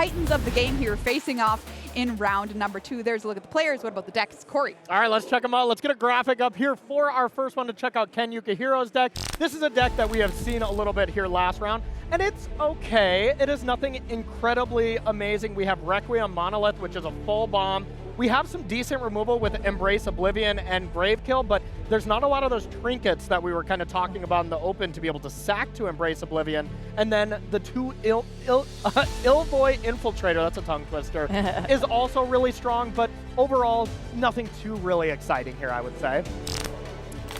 titans of the game here facing off in round number 2. There's a look at the players. What about the decks? Corey. All right, let's check them out. Let's get a graphic up here for our first one to check out Ken Yukuhiro's deck. This is a deck that we have seen a little bit here last round, and it's okay. It is nothing incredibly amazing. We have Requiem Monolith, which is a full bomb. We have some decent removal with Embrace Oblivion and Gravekill, but there's not a lot of those trinkets that we were kind of talking about in the open to be able to sack to Embrace Oblivion. And then the two Ilvoy Infiltrator, that's a tongue twister, is also really strong, but overall, nothing too really exciting here, I would say.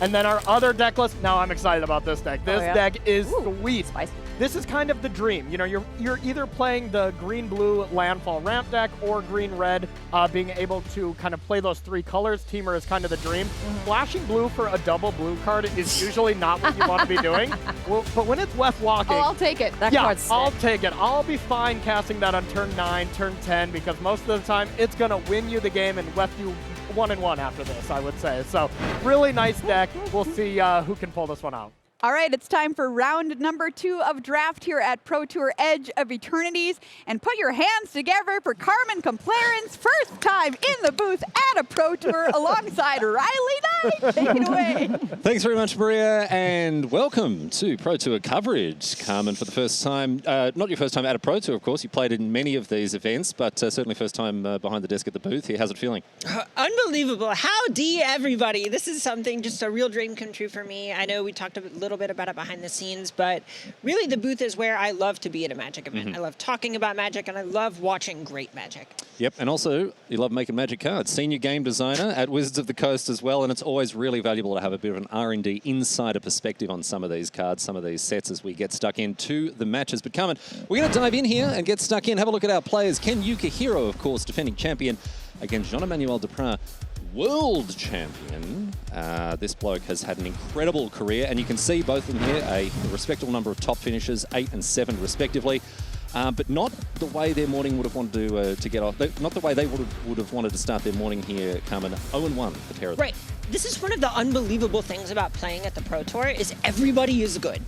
And then our other deck list, now I'm excited about this deck. This deck is sweet. Spicy. This is kind of the dream. You know, you're either playing the green-blue landfall ramp deck or green-red, being able to kind of play those 3 colors. Teamer is kind of the dream. Flashing blue for a double blue card is usually not what you want to be doing. Well, but when it's Weth walking, Oh, I'll take it. That yeah, card's sick. I'll take it. I'll be fine casting that on turn 9, turn 10, because most of the time it's going to win you the game and Weth you 1-1 after this, I would say. So really nice deck. We'll see who can pull this one out. All right, it's time for round number 2 of draft here at Pro Tour Edge of Eternities. And put your hands together for Carmen Complairen's first time in the booth at a Pro Tour alongside Riley Knight. Take it away. Thanks very much, Maria, and welcome to Pro Tour coverage. Carmen, for the first time, not your first time at a Pro Tour, of course. You played in many of these events, but certainly first time behind the desk at the booth here. How's it feeling? Unbelievable. Howdy, everybody. This is something, just a real dream come true for me. I know we talked a little bit about it behind the scenes, but really the booth is where I love to be at a Magic event. I love talking about Magic, and I love watching great Magic. Yep, and also you love making Magic cards. Senior game designer at Wizards of the Coast as well, and it's always really valuable to have a bit of an R&D insider perspective on some of these cards, some of these sets as we get stuck into the matches. But Carmen, we're going to dive in here and get stuck in, have a look at our players. Ken Yukuhiro, of course, defending champion against Jean-Emmanuel Depraz, world champion. This bloke has had an incredible career, and you can see both of them here, a respectable number of top finishes, 8 and 7 respectively. But not the way their morning would have wanted to get off. Not the way they would have wanted to start their morning here, Carmen. 0-1 for Terra. Right. This is one of the unbelievable things about playing at the Pro Tour is everybody is good,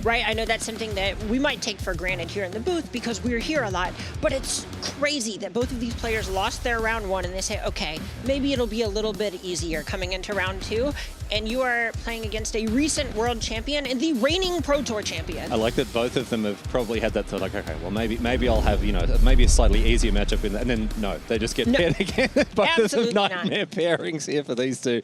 right? I know that's something that we might take for granted here in the booth because we're here a lot, but it's crazy that both of these players lost their round 1 and they say, okay, maybe it'll be a little bit easier coming into round 2. And you are playing against a recent world champion and the reigning Pro Tour champion. I like that both of them have probably had that thought, like, okay, well, maybe I'll have, maybe a slightly easier matchup in that. And then, no, they just get paired again. Both of them nightmare pairings here for these two.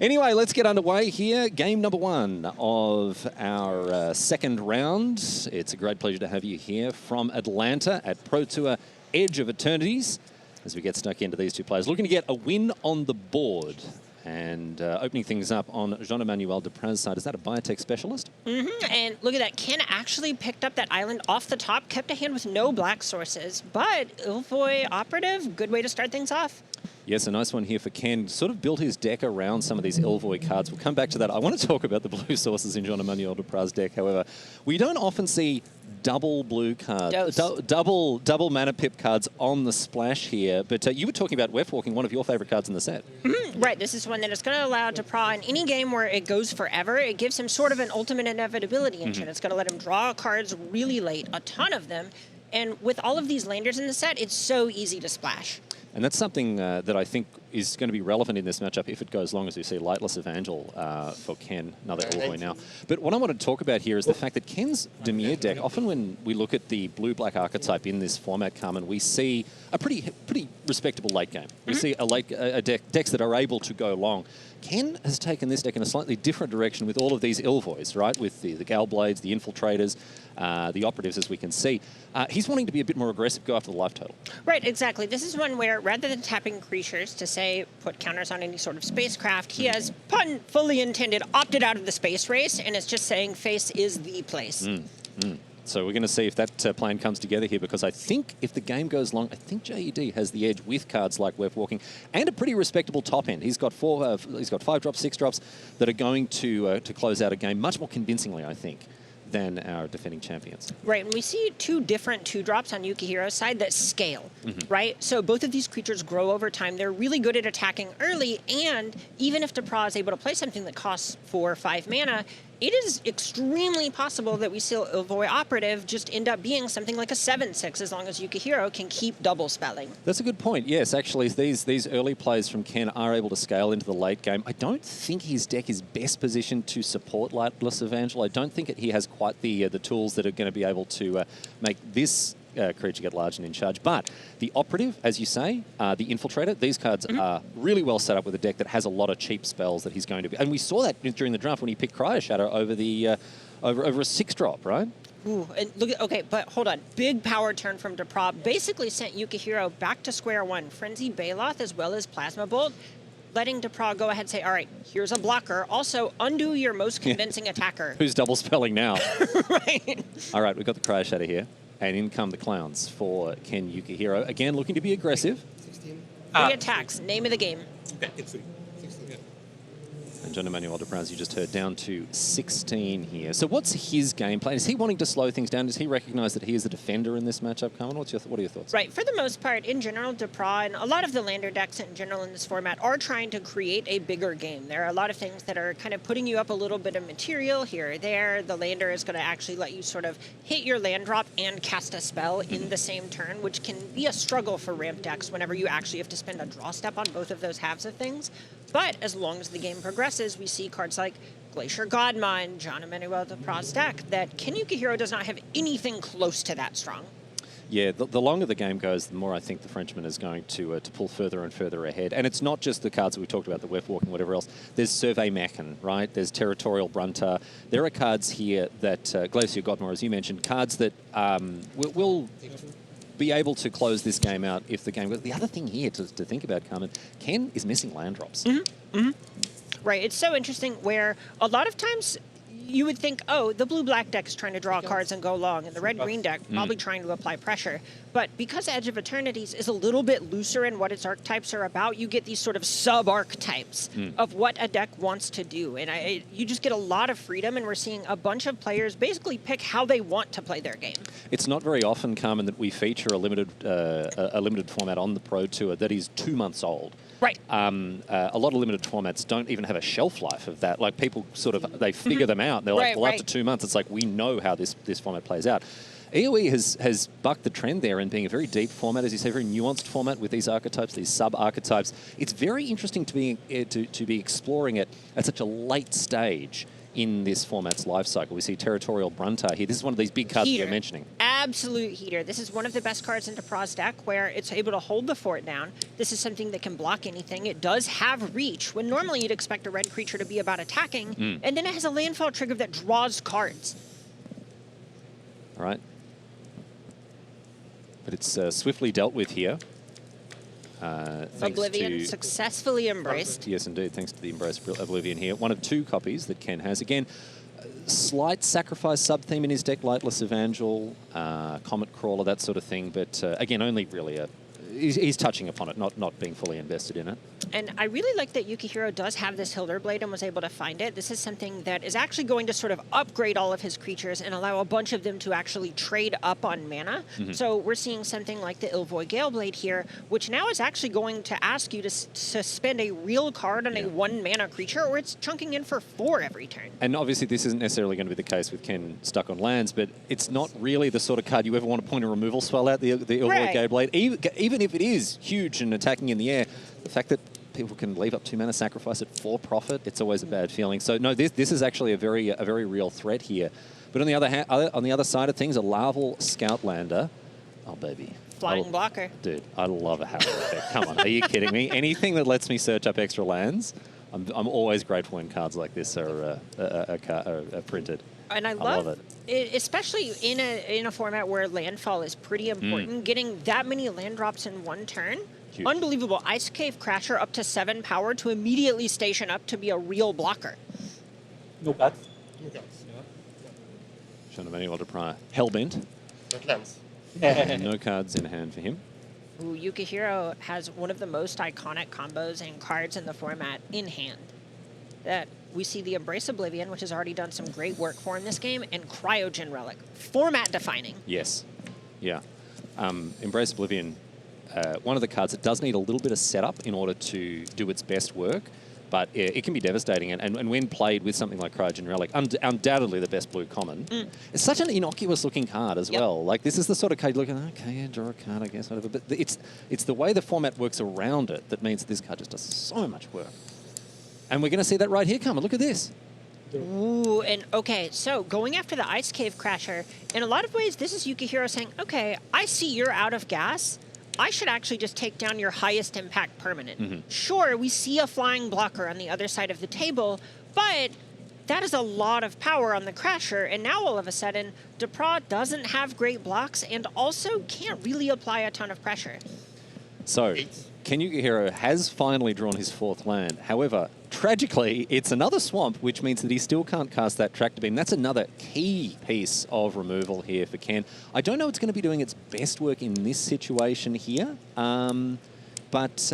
Anyway, let's get underway here. Game number 1 of our second round. It's a great pleasure to have you here from Atlanta at Pro Tour Edge of Eternities as we get stuck into these two players. Looking to get a win on the board. And opening things up on Jean-Emmanuel Depraz's side. Is that a biotech specialist? And look at that. Ken actually picked up that island off the top, kept a hand with no black sources. But Ilvoy Operative, good way to start things off. Yes, a nice one here for Ken. Sort of built his deck around some of these Ilvoy cards. We'll come back to that. I want to talk about the blue sources in Jean-Emmanuel Depraz's deck, however. We don't often see double blue cards, double mana pip cards on the splash here. But you were talking about Weth walking, one of your favorite cards in the set. Right, this is one that is going to allow Depraz in any game where it goes forever. It gives him sort of an ultimate inevitability engine. It's going to let him draw cards really late, a ton of them. And with all of these landers in the set, it's so easy to splash. And that's something that I think is going to be relevant in this matchup if it goes long, as we see Lightless Evangel for Ken, another Ilvoy now. But what I want to talk about here is the fact that Ken's Dimir deck, often when we look at the blue-black archetype in this format, Carmen, we see a pretty respectable late game. We see decks that are able to go long. Ken has taken this deck in a slightly different direction with all of these Ilvoys, right? With the Galblades, the Infiltrators, the Operatives, as we can see. He's wanting to be a bit more aggressive, go after the life total. Right, exactly. This is one where, rather than tapping creatures to say, put counters on any sort of spacecraft, he has, pun fully intended, opted out of the space race, and it's just saying face is the place. So we're going to see if that plan comes together here, because I think if the game goes long, I think JED has the edge with cards like Weth walking and a pretty respectable top end. He's got 5 drops, 6 drops that are going to close out a game much more convincingly, I think, than our defending champions. Right, and we see 2 different 2-drops on Yukuhiro's side that scale, right? So both of these creatures grow over time. They're really good at attacking early, and even if Depraz is able to play something that costs 4 or 5 mana, it is extremely possible that we see Ilvoy Operative just end up being something like a 7-6 as long as Yukuhiro can keep double spelling. That's a good point. Yes, actually, these early plays from Ken are able to scale into the late game. I don't think his deck is best positioned to support Lightless Evangel. I don't think he has quite the tools that are going to be able to make this creature get large and in charge. But the Operative, as you say, the Infiltrator, these cards are really well set up with a deck that has a lot of cheap spells that he's going to be. And we saw that during the draft when he picked Cryo Shadow over the over a 6-drop, right? Ooh, and look at, okay, but hold on. Big power turn from Depraz basically sent Yukuhiro back to square one. Frenzy Baloth as well as Plasma Bolt, letting Depraz go ahead and say, all right, here's a blocker. Also, undo your most convincing attacker. Who's double spelling now? Right. All right, we've got the Cryo Shadow here. And in come the clowns for Ken Yukuhiro. Again, looking to be aggressive. 3 attacks, name of the game. And Jean-Emmanuel Depraz, you just heard, down to 16 here. So what's his game plan? Is he wanting to slow things down? Does he recognize that he is the defender in this matchup, Carmen? What are your thoughts? Right, for the most part, in general, Depraz and a lot of the lander decks in general in this format are trying to create a bigger game. There are a lot of things that are kind of putting you up a little bit of material here or there. The lander is going to actually let you sort of hit your land drop and cast a spell in the same turn, which can be a struggle for ramp decks whenever you actually have to spend a draw step on both of those halves of things. But as long as the game progresses, we see cards like Glacier Godmine, Jean-Emmanuel Depraz deck that Ken Yukuhiro does not have anything close to that strong. Yeah, the longer the game goes, the more I think the Frenchman is going to pull further and further ahead. And it's not just the cards that we talked about, the Weft Walk and whatever else. There's Survey Mechan, right? There's Territorial Brunter. There are cards here that, Glacier Godmore, as you mentioned, cards that will be able to close this game out if the game goes. The other thing here to think about, Carmen, Ken is missing land drops. Right, it's so interesting where a lot of times you would think, oh, the blue-black deck is trying to draw cards and go long, and the red-green deck probably trying to apply pressure. But because Edge of Eternities is a little bit looser in what its archetypes are about, you get these sort of sub-archetypes of what a deck wants to do. And you just get a lot of freedom, and we're seeing a bunch of players basically pick how they want to play their game. It's not very often, Carmen, that we feature a limited format on the Pro Tour that is 2 months old. Right. A lot of limited formats don't even have a shelf life of that. Like, people sort of, they figure them out. They're like, well, after 2 months, it's like, we know how this format plays out. EOE has bucked the trend there in being a very deep format, as you say, very nuanced format with these archetypes, these sub-archetypes. It's very interesting to be exploring it at such a late stage in this format's life cycle. We see Territorial Brunter here. This is one of these big cards you're mentioning. Absolute heater. This is one of the best cards in Depraz deck where it's able to hold the fort down. This is something that can block anything. It does have reach, when normally you'd expect a red creature to be about attacking, and then it has a landfall trigger that draws cards. All right. But it's swiftly dealt with here. Oblivion successfully embraced. Yes, indeed. Thanks to the embraced Oblivion here. One of 2 copies that Ken has. Again, slight sacrifice sub-theme in his deck, Lightless Evangel, Comet Crawler, that sort of thing. But again, only really he's touching upon it, not being fully invested in it. And I really like that Yukuhiro does have this Hilder Blade and was able to find it. This is something that is actually going to sort of upgrade all of his creatures and allow a bunch of them to actually trade up on mana. So we're seeing something like the Ilvoy Galeblade here, which now is actually going to ask you to spend a real card on a 1-mana creature, or it's chunking in for 4 every turn. And obviously this isn't necessarily going to be the case with Ken stuck on lands, but it's not really the sort of card you ever want to point a removal spell at, the Ilvoy Galeblade. Even if it is huge and attacking in the air, the fact that people can leave up 2 mana, sacrifice it for profit, it's always a bad feeling. So no, this is actually a very real threat here. But on the other side of things, a Larval Scoutlander. Oh, baby. Flying blocker. Dude, I love a Harrow effect. Come on, are you kidding me? Anything that lets me search up extra lands, I'm always grateful when cards like this are printed. And I love it, especially in a format where landfall is pretty important. Getting that many land drops in 1 turn, huge. Unbelievable. Ice Cave Crasher up to 7 power to immediately station up to be a real blocker. No cards. No cards. Jean-Emmanuel Depraz, hellbent. Not lands. No cards in hand for him. Ooh, Yukuhiro has one of the most iconic combos and cards in the format in hand. That we see the Embrace Oblivion, which has already done some great work for in this game, and Cryogen Relic. Format defining. Yes. Yeah. Embrace Oblivion, one of the cards that does need a little bit of setup in order to do its best work. But it can be devastating. And when played with something like Cryogen Relic, undoubtedly the best blue common, it's such an innocuous-looking card as well. Like, this is the sort of card you're looking, okay, yeah, draw a card, I guess, whatever. But it's the way the format works around it that means that this card just does so much work. And we're going to see that right here, Carmen. Look at this. Ooh, and okay, so going after the Ice Cave Crasher, in a lot of ways, this is Yukuhiro saying, okay, I see you're out of gas. I should actually just take down your highest impact permanent. Sure, we see a flying blocker on the other side of the table, but that is a lot of power on the Crasher, and now all of a sudden, Depraz doesn't have great blocks and also can't really apply a ton of pressure. So, Ken Yukuhiro has finally drawn his 4th land. However, tragically, it's another swamp, which means that he still can't cast that Tractor Beam. That's another key piece of removal here for Ken. I don't know it's going to be doing its best work in this situation here, but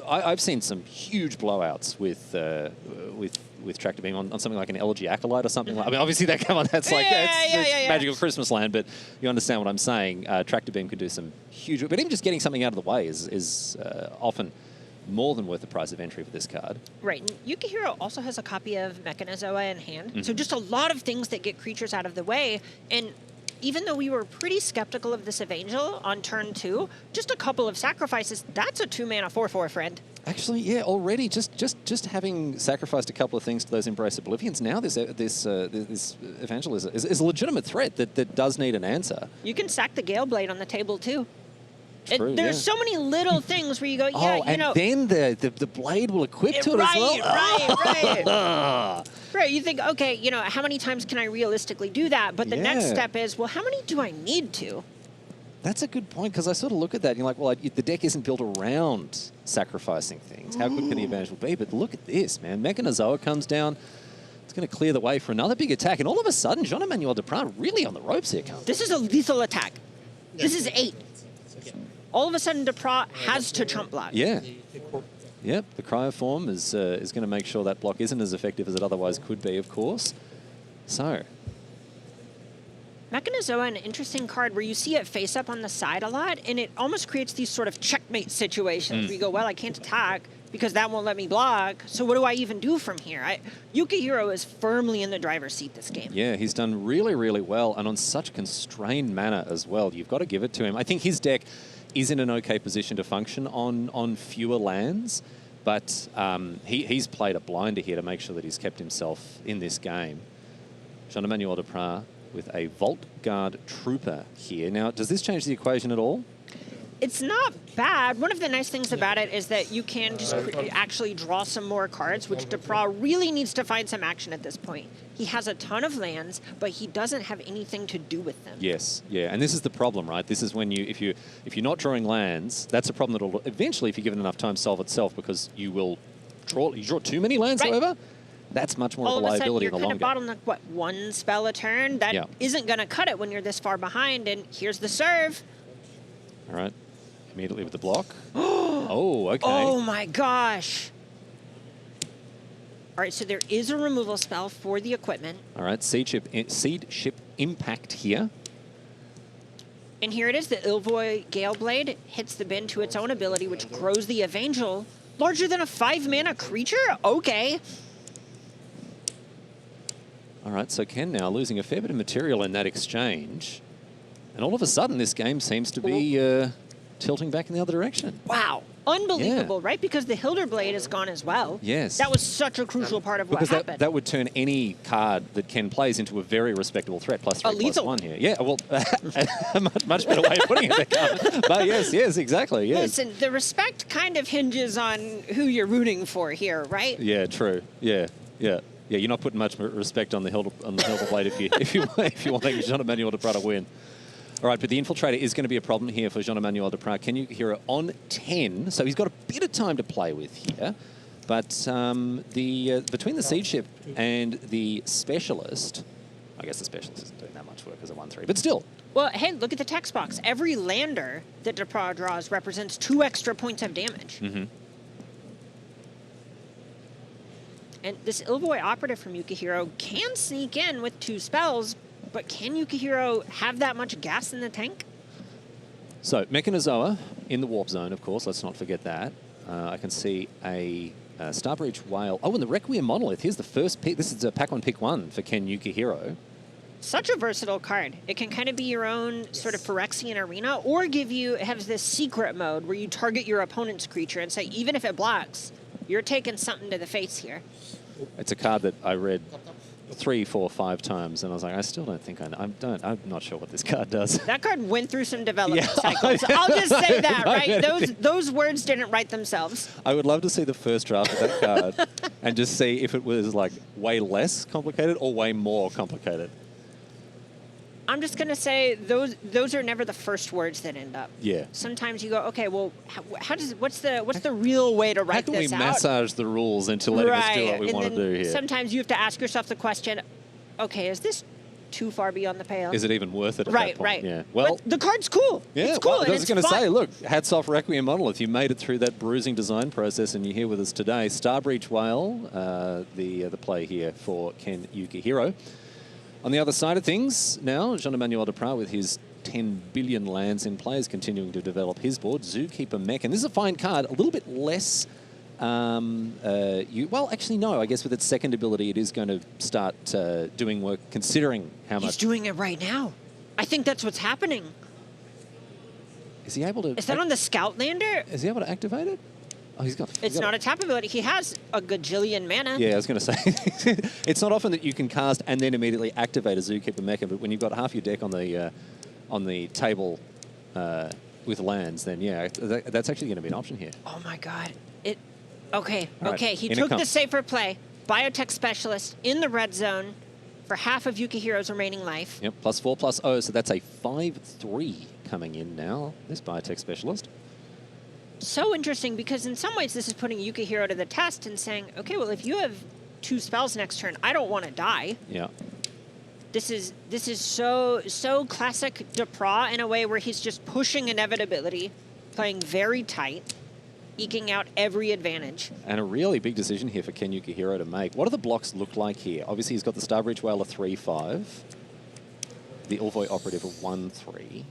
I've seen some huge blowouts with Tractor Beam on something like an LG Acolyte or something like. I mean, obviously that's Magical Christmas Land, but you understand what I'm saying. Tractor Beam can do some huge, but even just getting something out of the way is often more than worth the price of entry for this card. Right. And Yukuhiro also has a copy of Mechanizoa in hand, so just a lot of things that get creatures out of the way. And even though we were pretty skeptical of this Evangel on turn 2, just a couple of sacrifices, that's a 2-mana 4/4, friend. Actually, yeah, already just having sacrificed a couple of things to those Embrace Oblivions, now this Evangel is a legitimate threat that does need an answer. You can sack the Gale Blade on the table too. True, there's so many little things where you go, yeah, and then the blade will equip to it as well. Right. Right, you think, okay, how many times can I realistically do that? But the next step is, well, how many do I need to? That's a good point, because I sort of look at that and you're like, well, the deck isn't built around sacrificing things. How good can the Evangel be? But look at this, man. Mechanizoa comes down. It's going to clear the way for another big attack. And all of a sudden, Jean-Emmanuel Depraz really on the ropes here, Carl. This is a lethal attack. This is 8. All of a sudden, Depraz has to chump block. Yeah. Yep, the Cryoform is going to make sure that block isn't as effective as it otherwise could be, of course. So... Mechanizoa, an interesting card where you see it face up on the side a lot, and it almost creates these sort of checkmate situations where you go, well, I can't attack because that won't let me block, so what do I even do from here? Yukuhiro is firmly in the driver's seat this game. Yeah, he's done really, really well, and on such constrained manner as well. You've got to give it to him. I think his deck is in an okay position to function on fewer lands, but he's played a blinder here to make sure that he's kept himself in this game. Jean-Emmanuel Depraz with a Vault Guard Trooper here. Now, does this change the equation at all? It's not bad. One of the nice things about it is that you can just actually draw some more cards, which Depraz really needs to find some action at this point. He has a ton of lands, but he doesn't have anything to do with them. Yes, yeah, and this is the problem, right? This is when if you're not drawing lands, that's a problem that'll eventually, if you're given enough time, solve itself, because you draw too many lands, however. That's much more of a liability in the long game. All of a sudden, you're kind of bottlenecked, one spell a turn? That isn't going to cut it when you're this far behind, and here's the serve. All right. Immediately with the block. Oh, okay. Oh, my gosh. All right, so there is a removal spell for the equipment. All right, Seed Ship Impact here. And here it is. The Ilvoy Gale Blade hits the bin to its own ability, which grows the Evangel. Larger than a 5-mana creature? Okay. All right, so Ken now losing a fair bit of material in that exchange. And all of a sudden, this game seems to be tilting back in the other direction. Wow. Unbelievable, right? Because the Hilder Blade is gone as well. Yes. That was such a crucial part of what happened. That would turn any card that Ken plays into a very respectable threat. +3/+1 here. Yeah, well, a much better way of putting it. But yes, exactly. Yes. Listen, the respect kind of hinges on who you're rooting for here, right? Yeah, true. Yeah. Yeah, you're not putting much respect on the Hilder Blade if you want Jean-Emmanuel Depraz to win. All right, but the Infiltrator is going to be a problem here for Jean-Emmanuel Depraz. Ken Yukuhiro on 10, so he's got a bit of time to play with here. But between the Seed Ship and the Specialist, I guess the Specialist isn't doing that much work as a 1/3, but still. Well, hey, look at the text box. Every lander that Depraz draws represents 2 extra points of damage. And this Ilvoy Operative from Yukuhiro can sneak in with 2 spells, but can Yukuhiro have that much gas in the tank? So, Mechanizoa in the Warp Zone, of course. Let's not forget that. I can see a Starbreach Whale. Oh, and the Requiem Monolith. Here's the first pick. This is a pack 1 pick 1 for Ken Yukuhiro. Such a versatile card. It can kind of be your own sort of Phyrexian arena, or give you, it has this secret mode where you target your opponent's creature and say, even if it blocks, you're taking something to the face here. It's a card that I read 3, 4, 5 times, and I was like, I still don't think I'm not sure what this card does. That card went through some development cycles. I'll just say that, right? Those words didn't write themselves. I would love to see the first draft of that card and just see if it was like way less complicated or way more complicated. I'm just going to say those are never the first words that end up. Yeah. Sometimes you go, okay, well, what's the real way to write this out? How can we massage the rules into letting us do what we want to do here? Sometimes you have to ask yourself the question, okay, is this too far beyond the pale? Is it even worth it at that point? Right. Yeah. Well, but the card's cool. Yeah, it's cool. Well, I was going to say, look, hats off Requiem Monolith. You made it through that bruising design process, and you're here with us today. Starbreach Whale, the play here for Ken Yukuhiro. On the other side of things, now, Jean-Emmanuel Depraz with his 10 billion lands in play is continuing to develop his board. Zookeeper Mech, and this is a fine card, a little bit less... well, actually, no. I guess with its second ability, it is going to start doing work, considering how much... He's doing it right now. I think that's what's happening. Is he able to... Is that on the Scout Lander? Is he able to activate it? Oh, he's got... It's not a tap ability. He has a gajillion mana. Yeah, I was going to say. It's not often that you can cast and then immediately activate a Zookeeper Mecha, but when you've got half your deck on the table with lands, then yeah, that's actually going to be an option here. Oh my god. Okay, right, okay. He took the safer play. Biotech Specialist in the red zone for half of Yukihiro's remaining life. Yep, +4/+0, so that's a 5/3 coming in now, this Biotech Specialist. So interesting, because in some ways this is putting Yukuhiro to the test and saying, okay, well, if you have 2 spells next turn, I don't want to die. Yeah. This is so classic Depraz in a way where he's just pushing inevitability, playing very tight, eking out every advantage. And a really big decision here for Ken Yukuhiro to make. What do the blocks look like here? Obviously, he's got the Starbreach Whale of 3/5, the Ulvoy Operative of 1/3.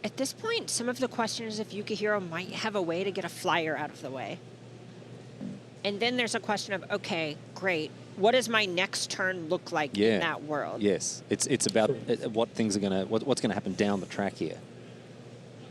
At this point, some of the questions if Yukuhiro might have a way to get a flyer out of the way. And then there's a question of, okay, great. What does my next turn look like in that world? Yes, it's about what things are what's gonna happen down the track here.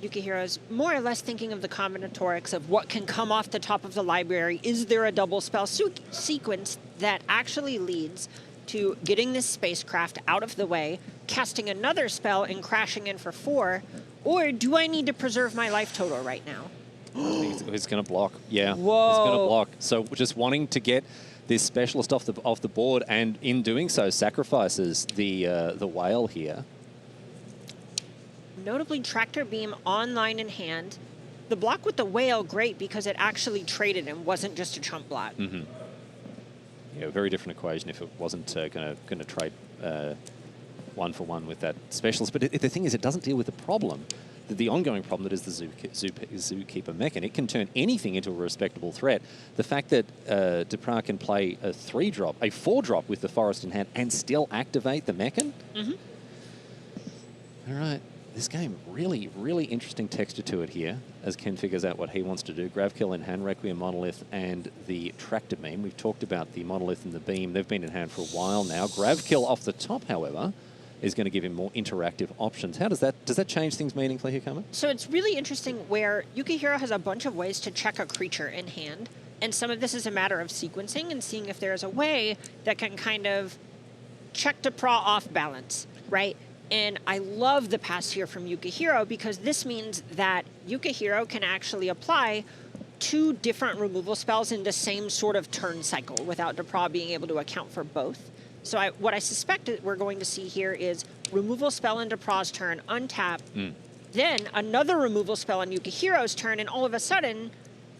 Yukihiro's more or less thinking of the combinatorics of what can come off the top of the library. Is there a double spell sequence that actually leads to getting this spacecraft out of the way, casting another spell and crashing in for 4, or do I need to preserve my life total right now? He's going to block. Yeah, Whoa. He's going to block. So just wanting to get this specialist off the board, and in doing so, sacrifices the whale here. Notably, Tractor Beam online in hand. The block with the whale, great, because it actually traded and wasn't just a chump block. Mm-hmm. Yeah, very different equation if it wasn't going to trade 1-for-1 with that specialist. But the thing is, it doesn't deal with the problem, the ongoing problem that is the Zookeeper Mech, and it can turn anything into a respectable threat. The fact that Depraz can play a 3-drop, a 4-drop with the Forest in hand and still activate the Mechan. Mm-hmm. All right. This game, really, really interesting texture to it here as Ken figures out what he wants to do. Gravkill in hand, Requiem Monolith, and the Tractor Beam. We've talked about the Monolith and the Beam. They've been in hand for a while now. Gravkill off the top, however, is going to give him more interactive options. How does that change things meaningfully here, Carmen? So it's really interesting where Yukuhiro has a bunch of ways to check a creature in hand, and some of this is a matter of sequencing and seeing if there's a way that can kind of check Depraz off balance, right? And I love the pass here from Yukuhiro because this means that Yukuhiro can actually apply 2 different removal spells in the same sort of turn cycle without Depraz being able to account for both. So what I suspect that we're going to see here is removal spell in Depraz's turn, untap, then another removal spell on Yukuhiro's turn, and all of a sudden,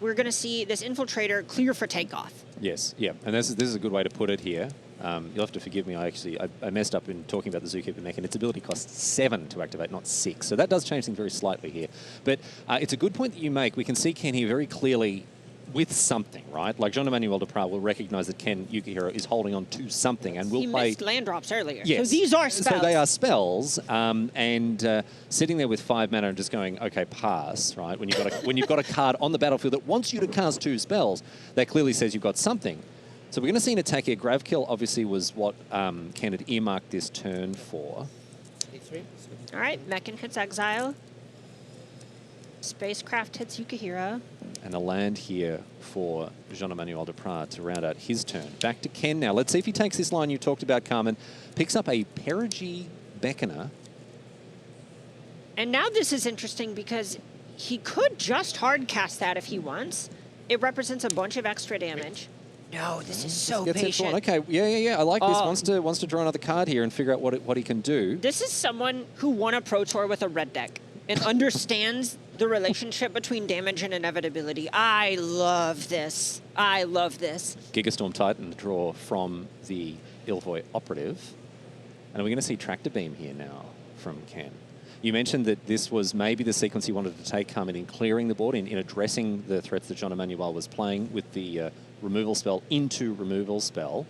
we're going to see this Infiltrator clear for takeoff. Yes, yeah, and this is a good way to put it here. You'll have to forgive me, I messed up in talking about the Zookeeper Mech, and its ability costs 7 to activate, not 6. So that does change things very slightly here. But it's a good point that you make. We can see Ken here very clearly with something, right? Like Jean-Emmanuel Depraz will recognize that Ken Yukuhiro is holding on to something and will play... He missed land drops earlier. Yes. So these are spells. So they are spells, and sitting there with 5 mana and just going, okay, pass, right? When you've got a card on the battlefield that wants you to cast 2 spells, that clearly says you've got something. So we're going to see an attack here. Gravkill obviously was what Ken had earmarked this turn for. All right, Mechan hits Exile. Spacecraft hits Yukuhiro. And a land here for Jean-Emmanuel Depraz to round out his turn. Back to Ken now. Let's see if he takes this line you talked about, Carmen. Picks up a Perigee Beckoner. And now this is interesting because he could just hard cast that if he wants. It represents a bunch of extra damage. No, this is so patient. Okay, yeah. I like this. Wants to draw another card here and figure out what he can do. This is someone who won a Pro Tour with a red deck and understands the relationship between damage and inevitability. I love this. I love this. Gigastorm Titan, the draw from the Ilvoy Operative. And are we going to see Tractor Beam here now from Ken? You mentioned that this was maybe the sequence he wanted to take, Carmen, in clearing the board, in addressing the threats that Jean-Emmanuel was playing with the removal spell into removal spell.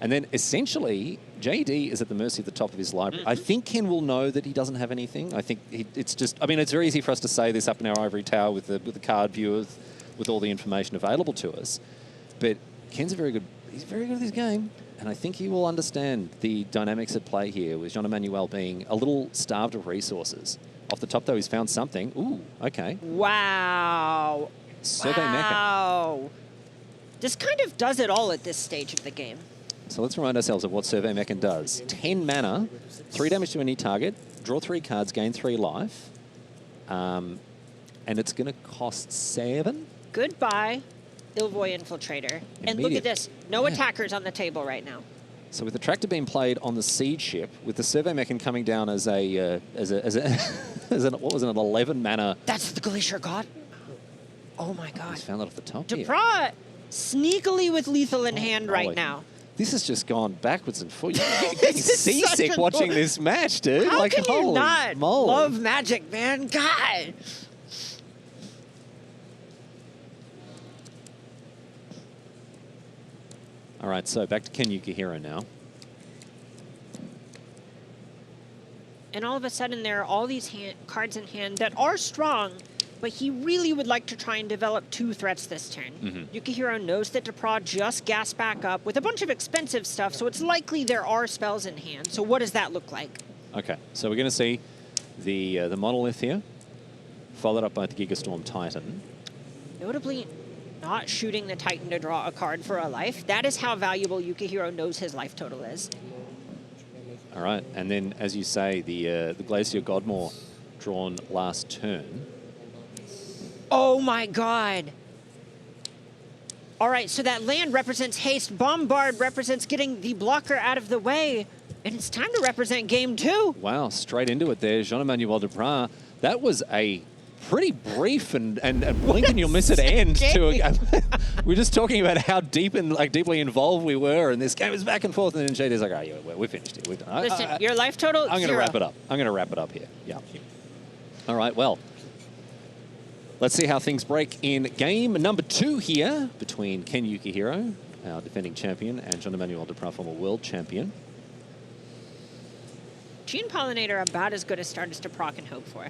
And then essentially, JD is at the mercy of the top of his library. I think Ken will know that he doesn't have anything. I think it's just, I mean, it's very easy for us to say this up in our ivory tower with the card viewers, with all the information available to us. But Ken's he's very good at this game. And I think he will understand the dynamics at play here, with Jean-Emmanuel being a little starved of resources. Off the top, though, he's found something. Ooh, okay. Wow. Survey Mechan. Wow. This kind of does it all at this stage of the game. So let's remind ourselves of what Survey Mechan does. 10 mana, 3 damage to any target, draw 3 cards, gain 3 life. And it's going to cost 7. Goodbye, Ilvoy Infiltrator. And look at this. No attackers on the table right now. So with the Tractor Beam played on the Siege ship, with the Survey Mechan coming down as an what was it, an 11 mana. That's the Glacier God. Oh my God. He's found that off the top here. Depraz sneakily with lethal in hand right now. This has just gone backwards and forwards. You're getting seasick watching this match, dude. How can you not moly. love Magic, man? God. All right, so back to Ken Yukuhiro now. And all of a sudden, there are all these cards in hand that are strong, but he really would like to try and develop 2 threats this turn. Yukuhiro knows that Depraz just gassed back up with a bunch of expensive stuff, so it's likely there are spells in hand. So what does that look like? Okay, so we're going to see the Monolith here, followed up by the Gigastorm Titan. Notably, not shooting the Titan to draw a card for a life. That is how valuable Yukuhiro knows his life total is. All right, and then, as you say, the Glacier Godmore drawn last turn. Oh my God. All right, so that land represents haste. Bombard represents getting the blocker out of the way. And it's time to represent game 2. Wow, straight into it there. Jean-Emmanuel Depraz. That was a pretty brief and blink and you'll miss it end to we're just talking about how deeply involved we were, and this game is back and forth, and then JD's like, oh yeah, we're finished here. We're done. Listen, your life total, I'm going to wrap it up. I'm going to wrap it up here. Yeah. All right, well, let's see how things break in game number 2 here between Ken Yukuhiro, our defending champion, and Jean-Emmanuel Depraz, former world champion. Gene Pollinator about as good a start as Depraz can hope for.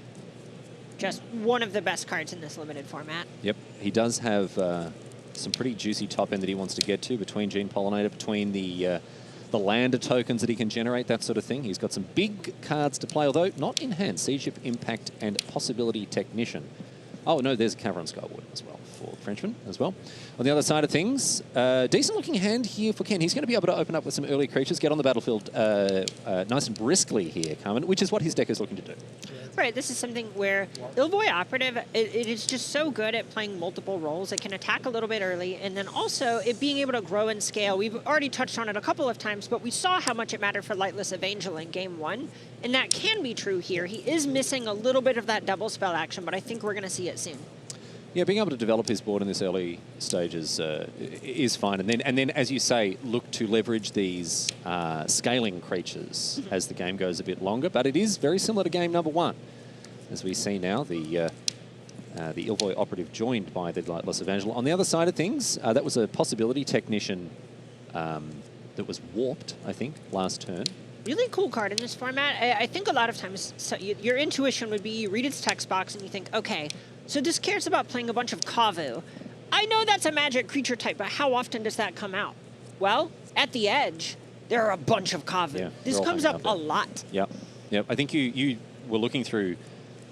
Just one of the best cards in this limited format. Yep, he does have some pretty juicy top end that he wants to get to between Gene Pollinator, between the lander tokens that he can generate, that sort of thing. He's got some big cards to play, although not in hand. Siege Ship, Impact, and Possibility Technician. Oh, no, there's a Cavern Skyward as well for Frenchman as well. On the other side of things, decent-looking hand here for Ken. He's going to be able to open up with some early creatures, get on the battlefield nice and briskly here, Carmen, which is what his deck is looking to do. Right, this is something where Ilvoy Operative, it is just so good at playing multiple roles. It can attack a little bit early, and then also it being able to grow and scale. We've already touched on it a couple of times, but we saw how much it mattered for Lightless Evangel in Game 1, and that can be true here. He is missing a little bit of that double spell action, but I think we're going to see it soon. Yeah, being able to develop his board in this early stages is fine. And then, as you say, look to leverage these scaling creatures as the game goes a bit longer. But it is very similar to game number 1. As we see now, the the Ilvoy operative joined by the Lightless Evangel. On the other side of things, that was a possibility technician that was warped, I think, last turn. Really cool card in this format. I think a lot of times your intuition would be you read its text box and you think, okay, so this cares about playing a bunch of Kavu. I know that's a magic creature type, but how often does that come out? Well, at the edge, there are a bunch of Kavu. Yeah, this comes up a lot. Yep. Yep. I think you were looking through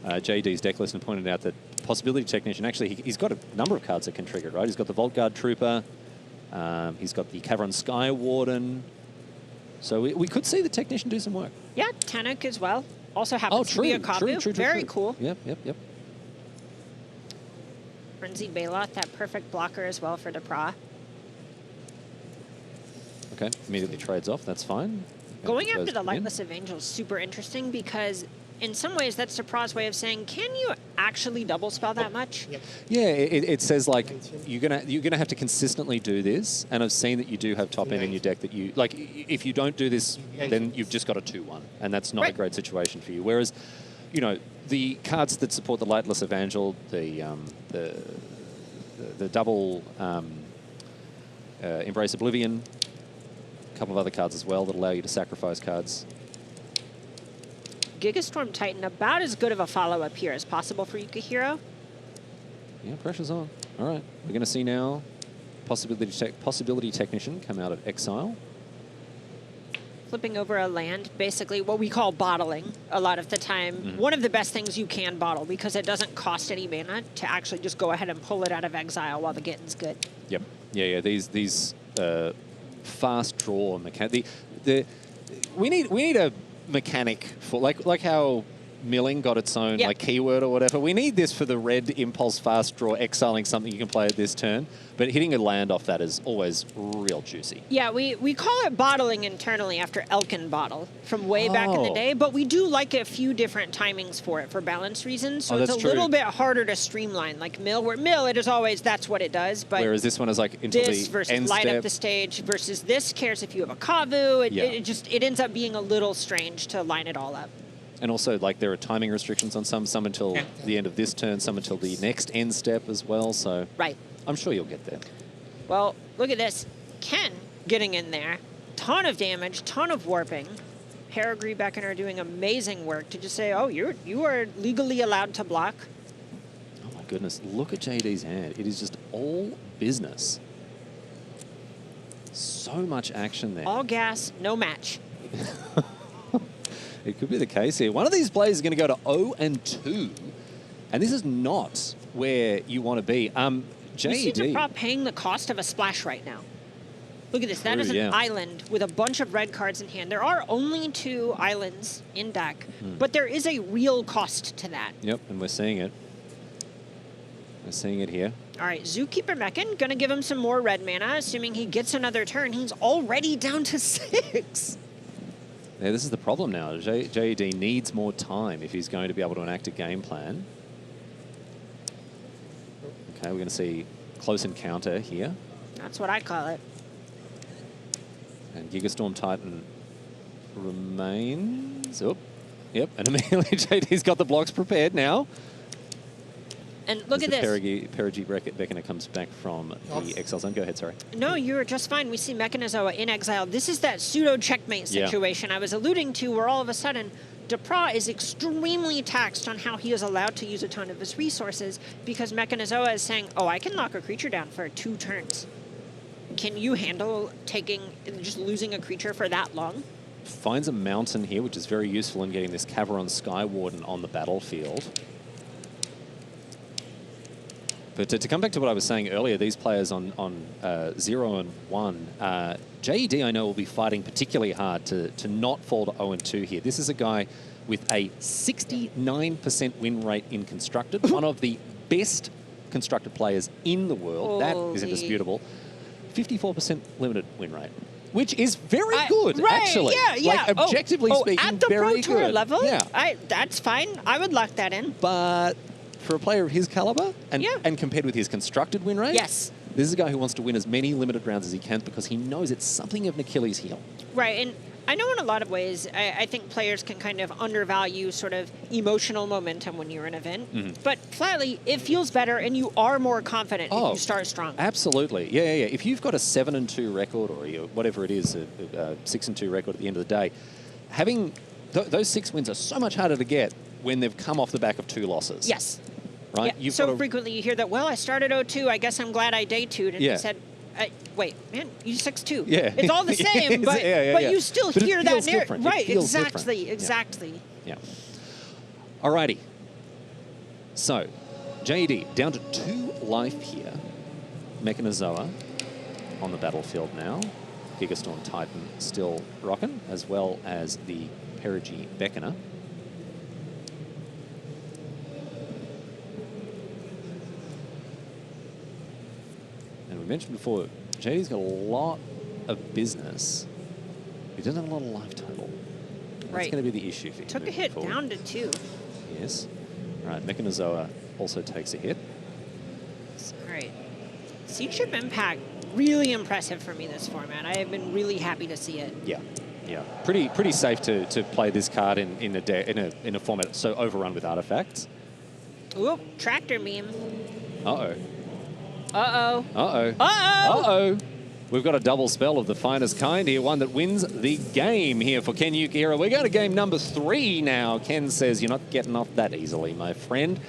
JD's deck list and pointed out that Possibility Technician, actually, he's got a number of cards that can trigger it, right? He's got the Vault Guard Trooper. He's got the Cavern Sky Warden. So we could see the Technician do some work. Yeah, Tanuk as well. Also happens to be a Kavu. True, Very cool. Yep. Frenzied Baloth, that perfect blocker as well for Depraz. Okay, immediately trades off. That's fine. Going Goes after the in. Lightless Evangel is super interesting because in some ways that's Depraz's way of saying, can you actually double spell that much? Yep. Yeah, it says like you're gonna have to consistently do this, and I've seen that you do have top end in your deck that you like. If you don't do this, then you've just got a 2-1, and that's not a great situation for you. Whereas, you know, the cards that support the Lightless Evangel, the double Embrace Oblivion, a couple of other cards as well that allow you to sacrifice cards. Gigastorm Titan, about as good of a follow-up here as possible for Yukuhiro. Yeah, pressure's on. All right, we're going to see now Possibility Technician come out of exile. Flipping over a land, basically what we call bottling a lot of the time. One of the best things you can bottle because it doesn't cost any mana to actually just go ahead and pull it out of exile while the getting's good. Yep. Yeah. These fast draw mechanic. We need a mechanic for like how milling got its own like keyword or whatever. We need this for the red impulse fast draw, exiling something you can play at this turn. But hitting a land off that is always real juicy. Yeah, we call it bottling internally after Elkin Bottle from way back in the day, but we do like a few different timings for it for balance reasons. So it's a little bit harder to streamline. Like mill, where mill it is always that's what it does. But whereas this one is like into this the versus end light step. up the stage versus this cares if you have a Kavu. It ends up being a little strange to line it all up. And also, like, there are timing restrictions on some until the end of this turn, some until the next end step as well, so right. I'm sure you'll get there. Well, look at this. Ken getting in there. Ton of damage, ton of warping. Peregrine Beckon are doing amazing work to just say, oh, you are legally allowed to block. Oh, my goodness. Look at JD's hand. It is just all business. So much action there. All gas, no match. It could be the case here. One of these players is going to go to 0-2, and this is not where you want to be. You see JD. Depraz paying the cost of a splash right now. Look at this. That is an island with a bunch of red cards in hand. There are only 2 islands in deck, but there is a real cost to that. Yep, and we're seeing it. We're seeing it here. All right, Zookeeper Meccan, going to give him some more red mana, assuming he gets another turn. He's already down to 6. Yeah, this is the problem now. JD needs more time if he's going to be able to enact a game plan. Okay, we're going to see close encounter here. That's what I call it. And Gigastorm Titan remains. Oh, yep, and immediately JD's got the blocks prepared now. And look at this. Peregrine Beckoner comes back from the exile zone. Go ahead, sorry. No, you're just fine. We see Mechanizoa in exile. This is that pseudo-checkmate situation I was alluding to where all of a sudden Depraz is extremely taxed on how he is allowed to use a ton of his resources because Mechanizoa is saying, oh, I can lock a creature down for 2 turns. Can you handle just losing a creature for that long? Finds a mountain here, which is very useful in getting this Cavern Sky Warden on the battlefield. But to come back to what I was saying earlier, these players on 0 and 1, JED I know will be fighting particularly hard to not fall to 0 and 2 here. This is a guy with a 69% win rate in Constructed, one of the best Constructed players in the world. That is indisputable. 54% limited win rate, which is very good, actually. Yeah. Like, objectively speaking, at the very Pro Tour good. level, yeah. That's fine. I would lock that in. But for a player of his caliber, and compared with his Constructed win rate, yes, this is a guy who wants to win as many limited rounds as he can because he knows it's something of an Achilles heel. Right, and I know in a lot of ways, I think players can kind of undervalue sort of emotional momentum when you're in an event. But flatly, it feels better and you are more confident if you start strong. Absolutely. Yeah. If you've got a 7-2 record or whatever it is, a 6-2 record at the end of the day, having those 6 wins are so much harder to get when they've come off the back of 2 losses. Yes. Right? Yeah. So frequently you hear that, well, I started 0-2. I guess I'm glad I day 2'd. And he said, wait, man, you 6-2. Yeah. It's all the same, but you still but hear that narrative. Right, exactly. Exactly. Yeah. Alrighty. So, JD down to 2 life here. Mechanozoa on the battlefield now. Gigastorm Titan still rocking, as well as the Perigee Beckoner. And we mentioned before, JD's got a lot of business. He doesn't have a lot of life total. That's going to be the issue for him. Took a hit forward. down to 2. Yes. All right, Mechanozoa also takes a hit. All right. Seed Ship Impact, really impressive for me this format. I have been really happy to see it. Yeah. Pretty safe to play this card in a format that's so overrun with artifacts. Ooh, tractor meme. Uh-oh. Uh-oh. Uh-oh. Uh-oh. Uh-oh. We've got a double spell of the finest kind here, one that wins the game here for Ken Yukuhiro. We're going to game number 3 now. Ken says you're not getting off that easily, my friend.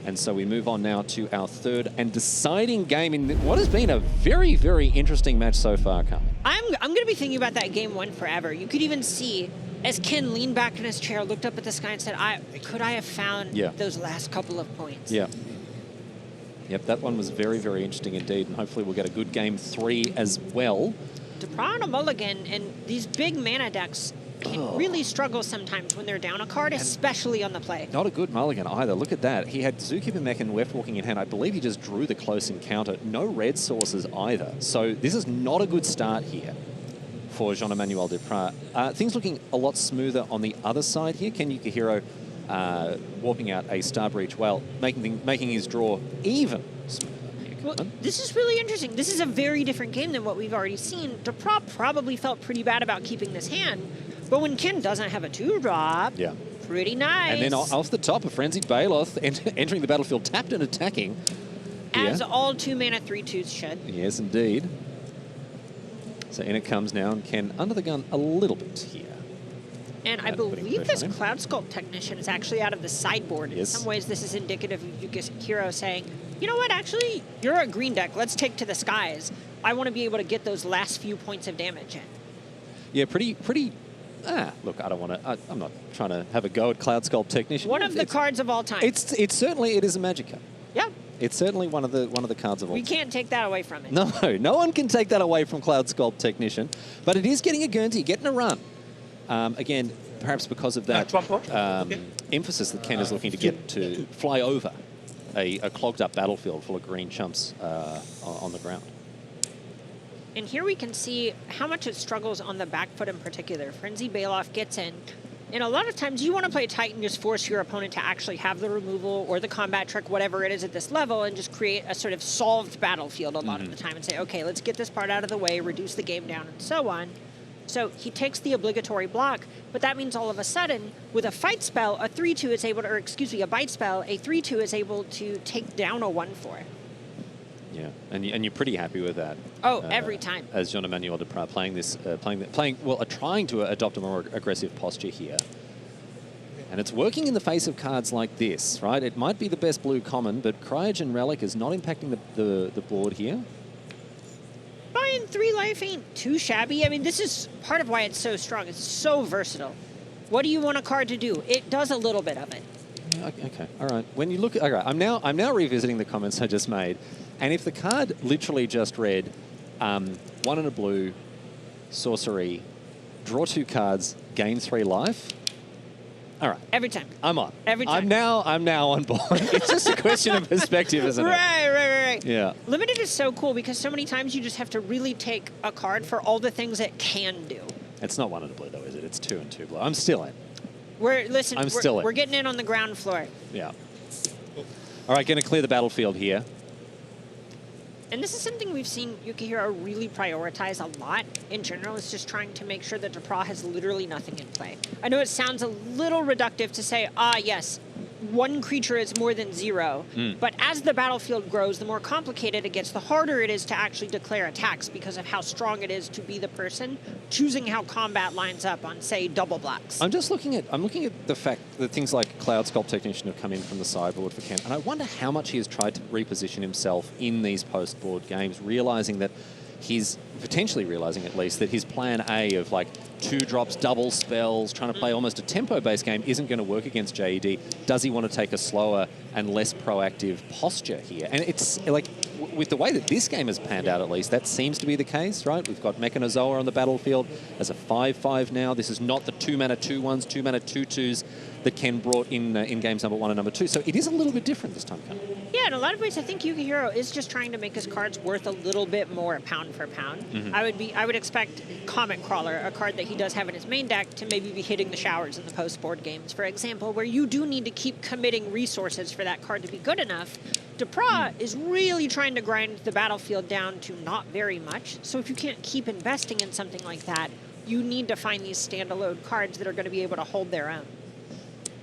And so we move on now to our 3rd and deciding game in what has been a very, very interesting match so far, Carmen. I'm going to be thinking about that game 1 forever. You could even see as Ken leaned back in his chair, looked up at the sky and said, could I have found those last couple of points? Yeah. Yep, that one was very, very interesting indeed, and hopefully we'll get a good game 3 as well. Depraz on a mulligan, and these big mana decks can really struggle sometimes when they're down a card, especially on the play. Not a good mulligan either. Look at that. He had Zookeeper Mech and Weft Walking in hand. I believe he just drew the close encounter. No red sources either. So this is not a good start here for Jean-Emmanuel Depraz. Things looking a lot smoother on the other side here. Ken Yukuhiro warping out a Star Breach Whale, making his draw even smoother. Well, this is really interesting. This is a very different game than what we've already seen. Depraz probably felt pretty bad about keeping this hand, but when Ken doesn't have a 2-drop, pretty nice. And then off the top, a Frenzied Baloth entering the battlefield, tapped and attacking. As all 2-mana 3/2s should. Yes, indeed. So in it comes now, and Ken under the gun a little bit here. And I believe this Cloud Sculpt Technician is actually out of the sideboard. Yes. In some ways, this is indicative of Yukuhiro saying, you know what, actually, you're a green deck. Let's take to the skies. I want to be able to get those last few points of damage in. Yeah, pretty. Look, I don't want to. I'm not trying to have a go at Cloud Sculpt Technician. One of the cards of all time. It's certainly it is a magic card. Yeah. It's certainly one of the cards of all. We can't take that away from it. No one can take that away from Cloud Sculpt Technician, but it is getting a Guernsey, getting a run. Again, perhaps because of that emphasis that Ken is looking to get to fly over a clogged up battlefield full of green chumps on the ground. And here we can see how much it struggles on the back foot in particular. Frenzy Baloth gets in, and a lot of times you want to play Titan, just force your opponent to actually have the removal or the combat trick, whatever it is at this level, and just create a sort of solved battlefield a lot of the time and say, okay, let's get this part out of the way, reduce the game down, and so on. So he takes the obligatory block, but that means all of a sudden, with a fight spell, a 3/2 is able to, or excuse me, a bite spell, a 3/2 is able to take down a 1/4. Yeah, and you're pretty happy with that. Oh, every time. As Jean-Emmanuel Depraz trying to adopt a more aggressive posture here. And it's working in the face of cards like this, right? It might be the best blue common, but Cryogen Relic is not impacting the board here. Buying 3 life ain't too shabby. I mean, this is part of why it's so strong. It's so versatile. What do you want a card to do? It does a little bit of it. Okay, all right. When you look at, okay, I'm now revisiting the comments I just made, and if the card literally just read, 1 and a blue, sorcery, draw 2 cards, gain 3 life. All right. Every time. I'm on. Every time. I'm now on board. It's just a question of perspective, isn't it? Right. Yeah. Limited is so cool because so many times you just have to really take a card for all the things it can do. It's not 1 and a blue though, is it? It's 2 and 2 blue. I'm still in. We're getting in on the ground floor. Yeah. All right, going to clear the battlefield here. And this is something we've seen Yukuhiro really prioritize a lot in general, is just trying to make sure that Depraz has literally nothing in play. I know it sounds a little reductive to say, yes, one creature is more than 0, but as the battlefield grows, the more complicated it gets, the harder it is to actually declare attacks because of how strong it is to be the person choosing how combat lines up on, say, double blocks. I'm looking at the fact that things like Cloud Sculpt Technician have come in from the sideboard for Ken, and I wonder how much he has tried to reposition himself in these post-board games, potentially realizing at least that his plan A of like 2 drops, double spells, trying to play almost a tempo-based game isn't going to work against JED. Does he want to take a slower and less proactive posture here? And it's like, with the way that this game has panned out at least, that seems to be the case, right? We've got Mechanozoa on the battlefield as a 5/5 now. This is not the 2-mana 2/1s, 2-mana 2/2s that Ken brought in games number 1 and number 2. So it is a little bit different this time, Ken. Yeah, in a lot of ways, I think Yukuhiro is just trying to make his cards worth a little bit more pound for pound. I would expect Comet Crawler, a card that he does have in his main deck, to maybe be hitting the showers in the post-board games, for example, where you do need to keep committing resources for that card to be good enough. Depraz is really trying to grind the battlefield down to not very much. So if you can't keep investing in something like that, you need to find these standalone cards that are going to be able to hold their own.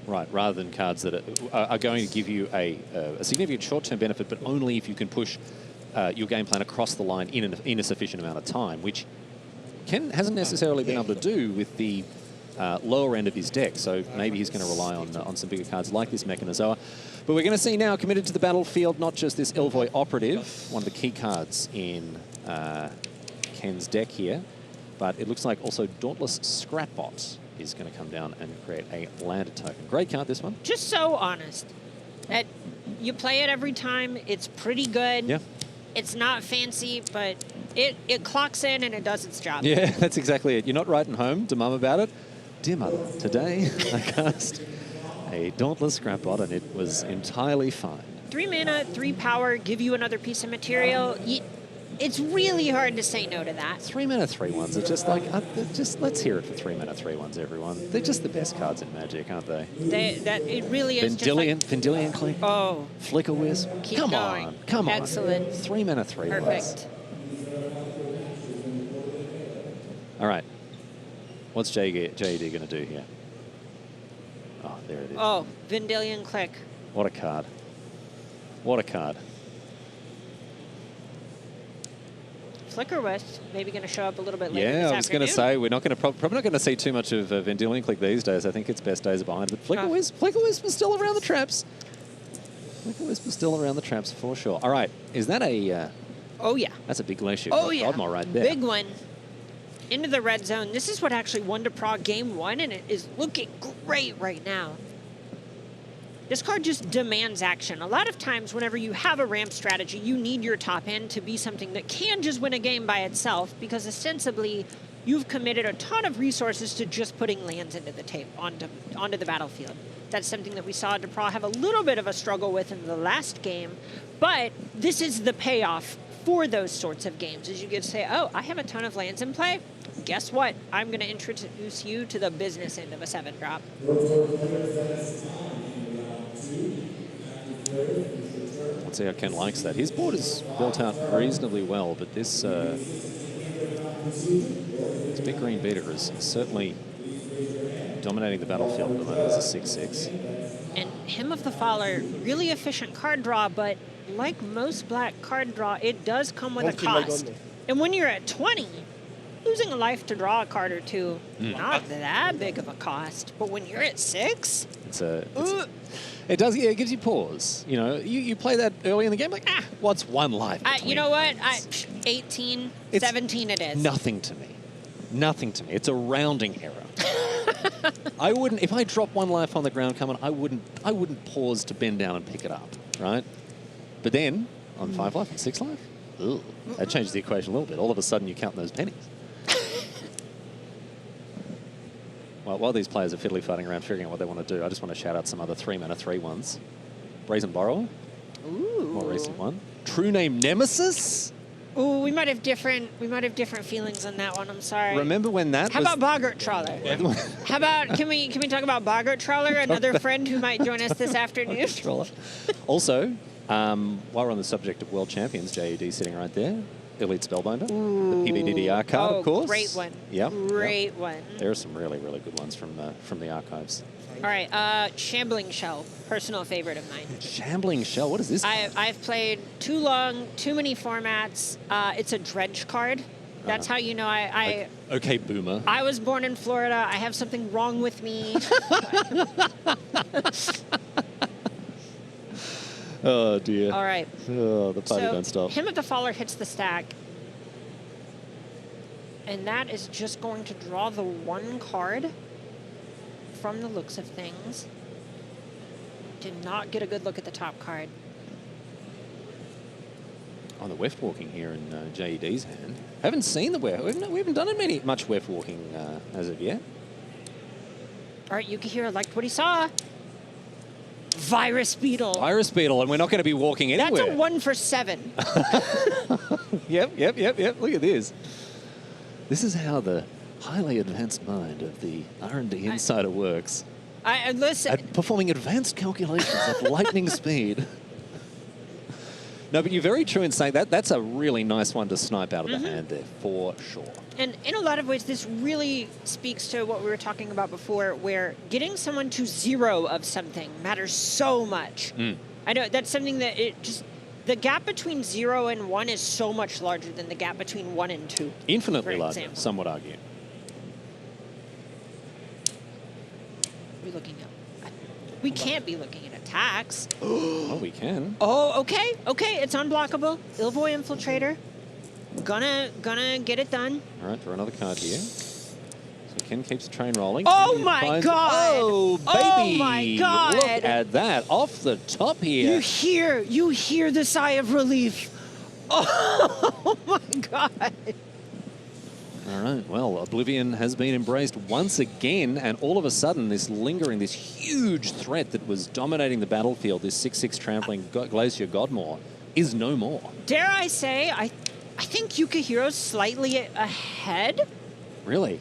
Right, rather than cards that are going to give you a significant short-term benefit, but only if you can push your game plan across the line in a sufficient amount of time, which Ken hasn't necessarily been able to do with the lower end of his deck. So maybe he's going to rely on some bigger cards like this Mechanozoa. But we're going to see now, committed to the battlefield, not just this Elvoy Operative, one of the key cards in Ken's deck here, but it looks like also Dauntless Scrapbot is going to come down and create a landed token. Great card, this one. Just so honest. You play it every time. It's pretty good. Yeah. It's not fancy, but it clocks in and it does its job. Yeah, that's exactly it. You're not writing home to mum about it. Dear mother, today I cast a Dauntless Scrapbot and it was entirely fine. 3 mana, 3 power, give you another piece of material. It's really hard to say no to that. 3 mana 3/1s are just like, let's hear it for 3 mana 3/1s, everyone. They're just the best cards in Magic, aren't they? It really is. Vendilion Click. Oh. Flicker Wisp. Keep going. Come on. Excellent. 3 mana 3/1s. Perfect. All right. What's JED going to do here? Oh, there it is. Oh, Vendilion Click. What a card. What a card. Flicker Wisp maybe going to show up a little bit later. Yeah, I was going to say we're not going to probably not going to see too much of Vendilion Click these days. I think its best days are behind. But Flicker Wisp is still around the traps. Flicker Wisp is still around the traps for sure. All right, is that a? Oh yeah. That's a big glacier. Oh yeah. Godmore right there. Big one. Into the red zone. This is what actually won Depraz game 1, and it is looking great right now. This card just demands action. A lot of times whenever you have a ramp strategy, you need your top end to be something that can just win a game by itself, because ostensibly you've committed a ton of resources to just putting lands into the tape onto the battlefield. That's something that we saw Depraz have a little bit of a struggle with in the last game, but this is the payoff for those sorts of games, is you get to say, oh, I have a ton of lands in play. Guess what? I'm going to introduce you to the business end of a 7-drop. Let's see how Ken likes that. His board is built out reasonably well, but this big green beater is certainly dominating the battlefield at the moment as a 6/6. And Hymn of the Faller, really efficient card draw, but like most black card draw, it does come with a cost. And when you're at 20, losing a life to draw a card or two, not that big of a cost. But when you're at 6, it does. Yeah, it gives you pause. You know, you play that early in the game, like, what's one life? You know what? 18, 17 it is. Nothing to me. Nothing to me. It's a rounding error. I wouldn't, if I drop 1 life on the ground coming, I wouldn't pause to bend down and pick it up, right? But then on 5 life and 6 life, that changes the equation a little bit. All of a sudden, you're counting those pennies. Well, while these players are fiddly fighting around figuring out what they want to do, I just want to shout out some other 3 mana 3/1s. Brazen Borrower. Ooh. More recent one. True Name Nemesis. Ooh, we might have different feelings on that one. I'm sorry. Remember when that How about Boggart Trawler? How about, can we talk about Boggart Trawler, another friend who might join us this afternoon? Also, While we're on the subject of world champions, JED sitting right there. Elite Spellbinder. The PBDDR card, of course. Great one. Yep. Great one. There are some really, really good ones from the archives. All right, Shambling Shell, personal favorite of mine. Shambling Shell, what is this? I've played too long, too many formats. It's a dredge card. That's how you know I Okay, boomer. I was born in Florida. I have something wrong with me. Oh, dear. All right. Oh, the party don't stop. Hymn of the Faller hits the stack. And that is just going to draw the one card from the looks of things. Did not get a good look at the top card. On the weft walking here in JED's hand. Haven't seen the weft. We haven't done much weft walking as of yet. All right, Yukuhiro liked what he saw. Virus Beetle. Virus Beetle, and we're not going to be walking anywhere. That's a 1 for 7. Yep. Look at this. This is how the highly advanced mind of the R&D insider works. Listen. At performing advanced calculations at lightning speed. No, but you're very true in saying that. That's a really nice one to snipe out of the hand there, for sure. And in a lot of ways, this really speaks to what we were talking about before, where getting someone to 0 of something matters so much. I know that's something that the gap between 0 and 1 is so much larger than the gap between 1 and 2. Infinitely larger, some would argue. We're looking at. We can't be looking at attacks. Oh, we can. Oh, okay. It's unblockable. Ilvoy Infiltrator. Gonna get it done. All right, draw another card here. So Ken keeps the train rolling. Oh my god! Oh, baby! Oh my god! Look at that, off the top here. You hear the sigh of relief. Oh my god! All right, well, Oblivion has been embraced once again, and all of a sudden, this huge threat that was dominating the battlefield, this 6/6 trampling Glacier Godmore, is no more. Dare I say, I think Yukuhiro's slightly ahead. Really?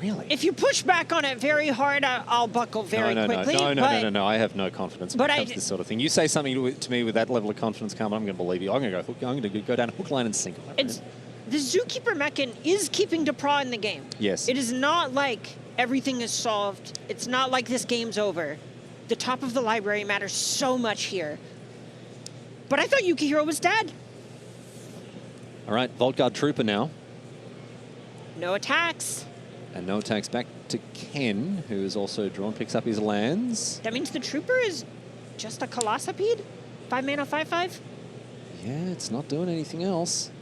Really? If you push back on it very hard, I'll buckle very quickly. No. I have no confidence when it comes to this sort of thing. You say something to me with that level of confidence, Carmen, I'm going to believe you. I'm going to go down hook, line, and sinker. The Zookeeper Mechan is keeping Depraz in the game. Yes. It is not like everything is solved. It's not like this game's over. The top of the library matters so much here. But I thought Yukuhiro was dead. All right, Vault Guard Trooper now. No attacks. And no attacks back to Ken, who is also drawn, picks up his lands. That means the Trooper is just a Colossopede? 5 mana, 5/5? Yeah, it's not doing anything else.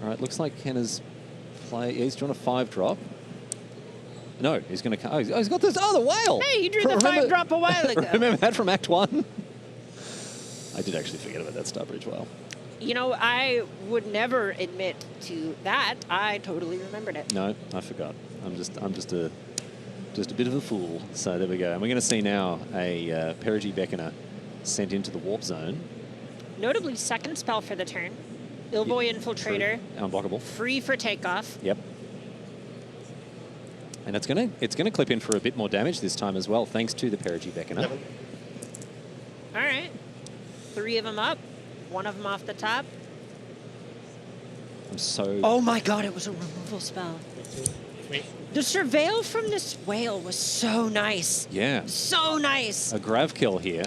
All right, looks like Ken has he's drawn a 5-drop. No, he's going to... Oh, he's got this... Oh, the whale! Hey, you drew the 5-drop a while ago. Remember that from Act 1? I did actually forget about that Starbridge whale. You know, I would never admit to that. I totally remembered it. No, I forgot. I'm just a bit of a fool. So there we go. And we're going to see now a Perigee Beckoner sent into the warp zone. Notably, second spell for the turn. Ilvoy Infiltrator. True. Unblockable. Free for takeoff. Yep. And it's gonna clip in for a bit more damage this time as well, thanks to the Perigee Beckoner. All right. 3 of them up. 1 of them off the top. I'm so... Oh my god, it was a removal spell. The surveil from this whale was so nice. Yeah. So nice. A grav kill here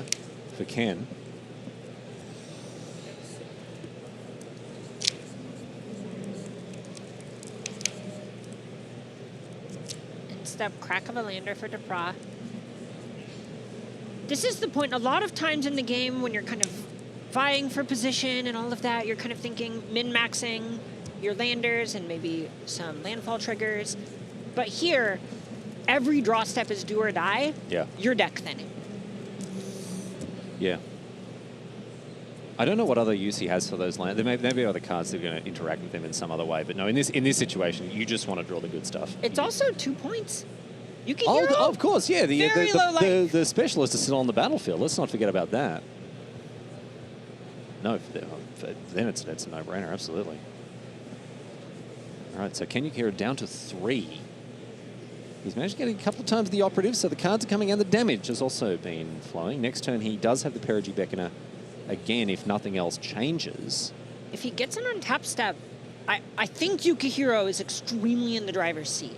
for Ken. Step crack of a lander for Depraz. This is the point. A lot of times in the game when you're kind of vying for position and all of that, you're kind of thinking min-maxing your landers and maybe some landfall triggers. But here, every draw step is do or die. Yeah. Your deck thinning. Yeah. I don't know what other use he has for those lands. There may be other cards that are going to interact with them in some other way. But no, in this situation, you just want to draw the good stuff. It's also 2 points. Yukuhiro, Oh, of course, yeah. very low life. The specialist is still on the battlefield. Let's not forget about that. No, for them it's a no-brainer, absolutely. All right, so Ken Yukuhiro down to 3. He's managed to get a couple of times the operative, so the cards are coming and the damage has also been flowing. Next turn, he does have the Perigee Beckoner again if nothing else changes. If he gets an untap step, I think Yukuhiro is extremely in the driver's seat.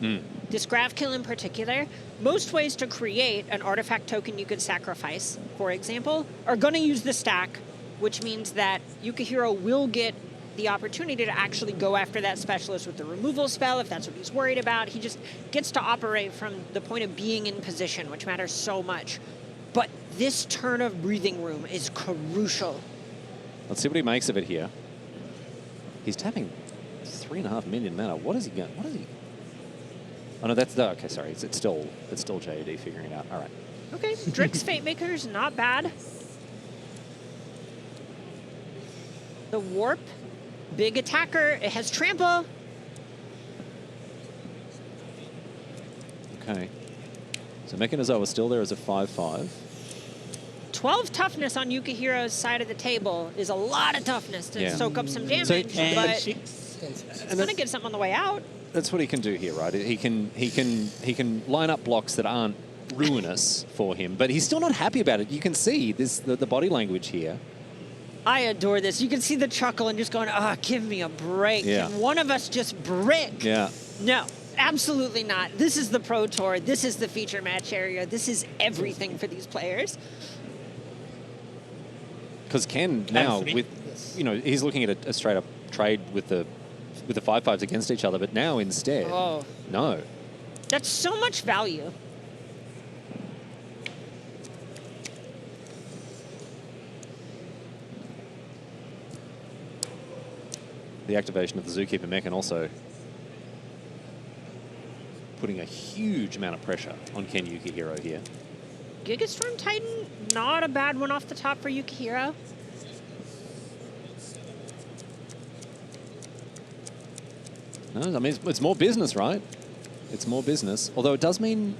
This Grav Kill in particular, most ways to create an artifact token you could sacrifice, for example, are going to use the stack, which means that Yukuhiro will get the opportunity to actually go after that specialist with the removal spell, if that's what he's worried about. He just gets to operate from the point of being in position, which matters so much. But this turn of breathing room is crucial. Let's see what he makes of it here. He's tapping 3.5 million mana. What is he going? What is he? Oh no, that's the okay. Sorry, it's still JOD figuring it out. All right. Okay, Drix Fatemaker is not bad. The Warp, big attacker. It has trample. Okay. So Mechanizo is still there as a 5/5. 12 toughness on Yukuhiro's side of the table is a lot of toughness to soak up some damage, but it's going to get something on the way out. That's what he can do here, right? He can line up blocks that aren't ruinous for him, but he's still not happy about it. You can see this the body language here. I adore this. You can see the chuckle and just going, give me a break. Yeah. Can one of us just brick? Yeah. No, absolutely not. This is the Pro Tour. This is the feature match area. This is everything for these players. Because Ken now, he's looking at a straight up trade with the 5/5s against each other, but now instead, no. That's so much value. The activation of the Zookeeper Mech and also putting a huge amount of pressure on Ken Yukuhiro here. Gigastorm Titan, not a bad one off the top for Yukuhiro. No, I mean, it's more business, right? It's more business. Although it does mean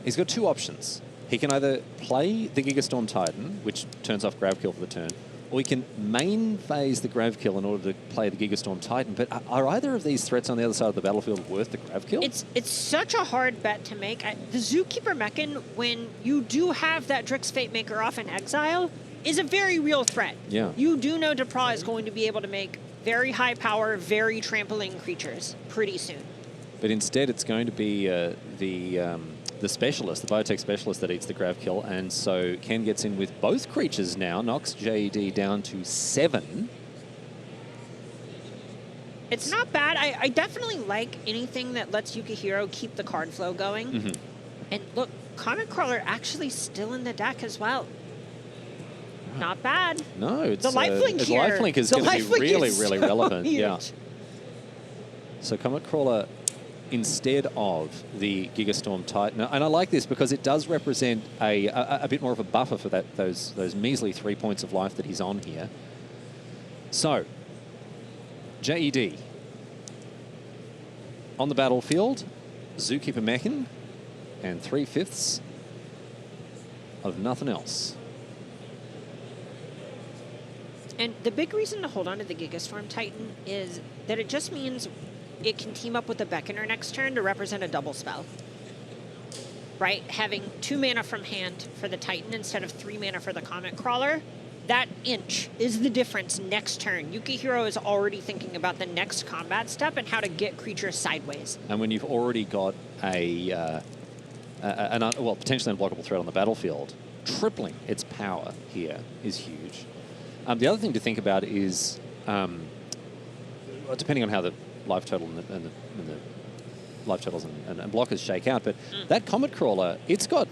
he's got two options. He can either play the Gigastorm Titan, which turns off Grav Kill for the turn, or he can main phase the Grav Kill in order to play the Gigastorm Titan. But are either of these threats on the other side of the battlefield worth the Grav Kill? It's such a hard bet to make. The Zookeeper Mechan, when you do have that Drix Fatemaker off in exile, is a very real threat. Yeah. You do know Depraz is going to be able to make very high power, very trampling creatures pretty soon. But instead, it's going to be the specialist, the biotech specialist that eats the Grav Kill, and so Ken gets in with both creatures now, knocks JD down to 7. It's not bad. I definitely like anything that lets Yukuhiro keep the card flow going. And look, Comet Crawler actually still in the deck as well. Not bad. No, it's the lifelink here. Lifelink is going to be really, really relevant. Huge. Yeah. So Comet Crawler instead of the Gigastorm Titan, and I like this because it does represent a bit more of a buffer for those measly 3 points of life that he's on here. So JED on the battlefield, Zookeeper Mechan, and 3/5 of nothing else. And the big reason to hold on to the Gigastorm Titan is that it just means it can team up with the Beckoner next turn to represent a double spell. Right? Having 2 mana from hand for the Titan instead of 3 mana for the Comet Crawler, that inch is the difference next turn. Yukuhiro is already thinking about the next combat step and how to get creatures sideways. And when you've already got potentially unblockable threat on the battlefield, tripling its power here is huge. The other thing to think about is, depending on how the life total and the life totals and blockers shake out, but that Comet Crawler, it's got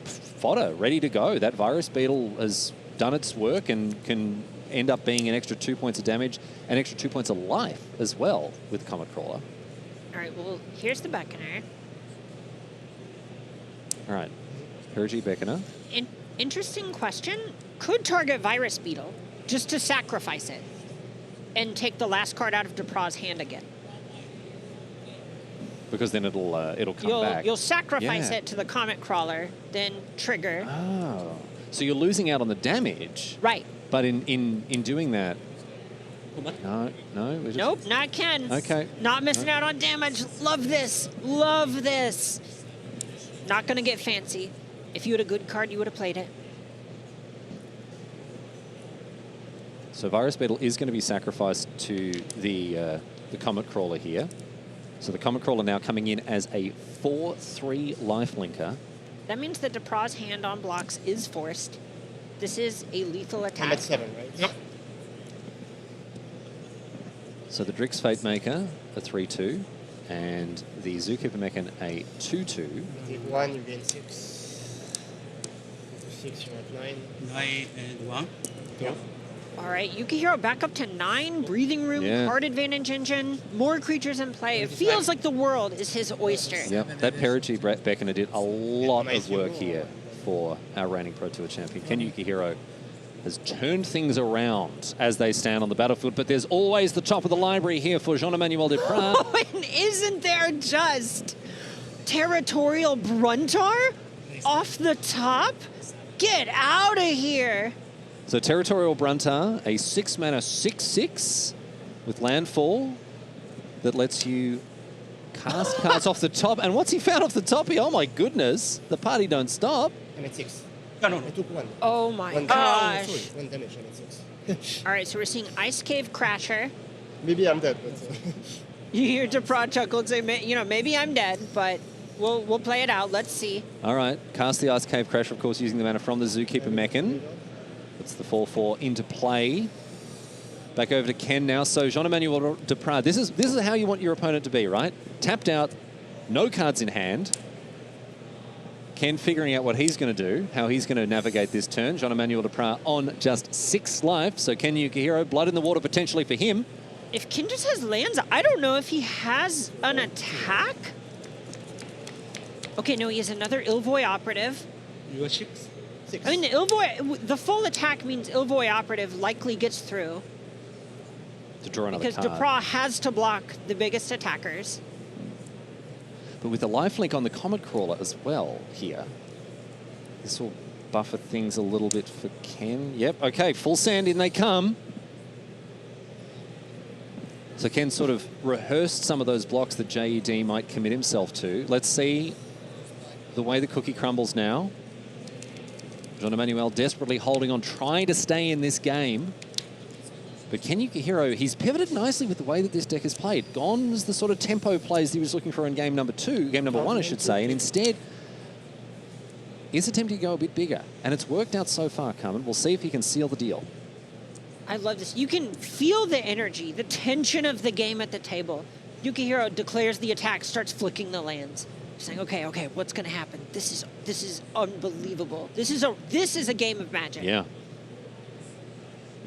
fodder ready to go. That Virus Beetle has done its work and can end up being an extra 2 points of damage, an extra 2 points of life as well with Comet Crawler. All right, well, here's the Beckoner. All right, Perigee Beckoner. Interesting question. Could target Virus Beetle just to sacrifice it and take the last card out of Depraz's hand again. Because then it'll come back. You'll sacrifice it to the Comet Crawler, then trigger. Oh, so you're losing out on the damage. Right. But in doing that, No, no. We're just, Nope, not Ken. Okay. Not missing out on damage. Love this. Love this. Not going to get fancy. If you had a good card, you would have played it. So Virus Beetle is going to be sacrificed to the Comet Crawler here. So the Comet Crawler now coming in as a 4/3 lifelinker. That means that Depraz's hand on blocks is forced. This is a lethal I'm attack. at 7, right? Yep. So the Drix Fate Maker, a 3/2, and the Zookeeper Mechan, a 2/2. You take 1, you gain 6. 6, you're at 9. 9 and 1. Yeah. All right, Yukuhiro back up to 9. Breathing room, Yeah. card advantage engine, more creatures in play. It feels like the world is his oyster. Yep, that Perigee Beckoner did a lot of work here for our reigning Pro Tour champion. Ken Yukuhiro has turned things around as they stand on the battlefield, but there's always the top of the library here for Jean-Emmanuel Depraz. Oh, and isn't there just Territorial Bruntar off the top? Get out of here. So Territorial Bruntar, a 6-mana 6/6 with landfall that lets you cast cards off the top. And what's he found off the top here? Oh my goodness, the party don't stop. I'm at 6. No. I took 1. Oh my 1 gosh. damage. Sorry, 1 damage, I'm at 6. All right, so we're seeing Ice Cave Crasher. Maybe I'm dead, but... You hear Depraz chuckle and say, maybe I'm dead, but we'll play it out. Let's see. All right, cast the Ice Cave Crasher, of course, using the mana from the Zookeeper Mechan. Puts the 4/4 into play. Back over to Ken now. So Jean-Emmanuel Depraz, this is how you want your opponent to be, right? Tapped out, no cards in hand. Ken figuring out what he's going to do, how he's going to navigate this turn. Jean-Emmanuel Depraz on just 6 life. So Ken Yukuhiro, blood in the water potentially for him. If Ken just has lands, I don't know if he has an attack. Okay, no, he has another Ilvoy Operative. You are 6. 6. I mean, the full attack means Ilvoy Operative likely gets through To draw another because card. Depraz has to block the biggest attackers. But with the lifelink on the Comet Crawler as well here, this will buffer things a little bit for Ken. Yep, okay, full sand, in they come. So Ken sort of rehearsed some of those blocks that JED might commit himself to. Let's see the way the cookie crumbles now. Jean-Emmanuel desperately holding on, trying to stay in this game. But Ken Yukuhiro, he's pivoted nicely with the way that this deck is played. Gone is the sort of tempo plays he was looking for in game number 1, I should say, and instead is attempting to go a bit bigger. And it's worked out so far, Carmen. We'll see if he can seal the deal. I love this. You can feel the energy, the tension of the game at the table. Yukuhiro declares the attack, starts flicking the lands. Saying, okay, what's going to happen? This is unbelievable. This is a game of Magic. Yeah.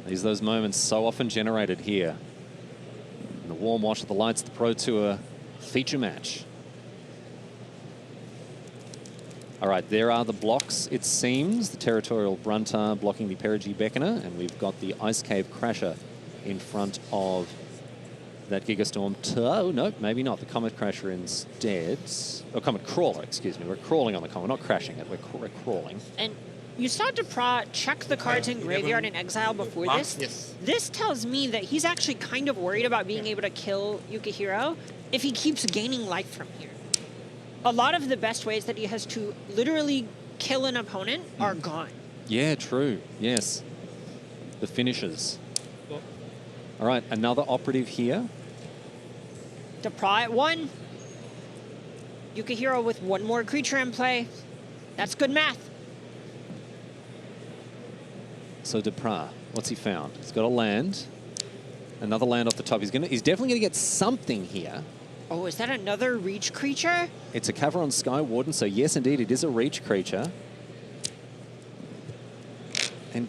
Those moments so often generated here. In the warm wash of the lights, the Pro Tour feature match. All right, there are the blocks, it seems. The Territorial Bruntar blocking the Perigee Beckoner, and we've got the Ice Cave Crasher in front of that Gigastorm. Oh, no, maybe not. The Comet Crasher instead. Or Comet Crawler, excuse me. We're crawling on the Comet, not crashing it. We're crawling. And you saw Depraz check the cards in Graveyard and Exile before this. Yes. This tells me that he's actually kind of worried about being able to kill Yukuhiro if he keeps gaining life from here. A lot of the best ways that he has to literally kill an opponent are gone. Yeah, true. Yes. The finishes. All right, another operative here. Depraz at 1. Yukuhiro with 1 more creature in play. That's good math. So Depraz, what's he found? He's got a land. Another land off the top. He's definitely gonna get something here. Oh, is that another reach creature? It's a Caveron Sky Warden, so yes, indeed, it is a reach creature. And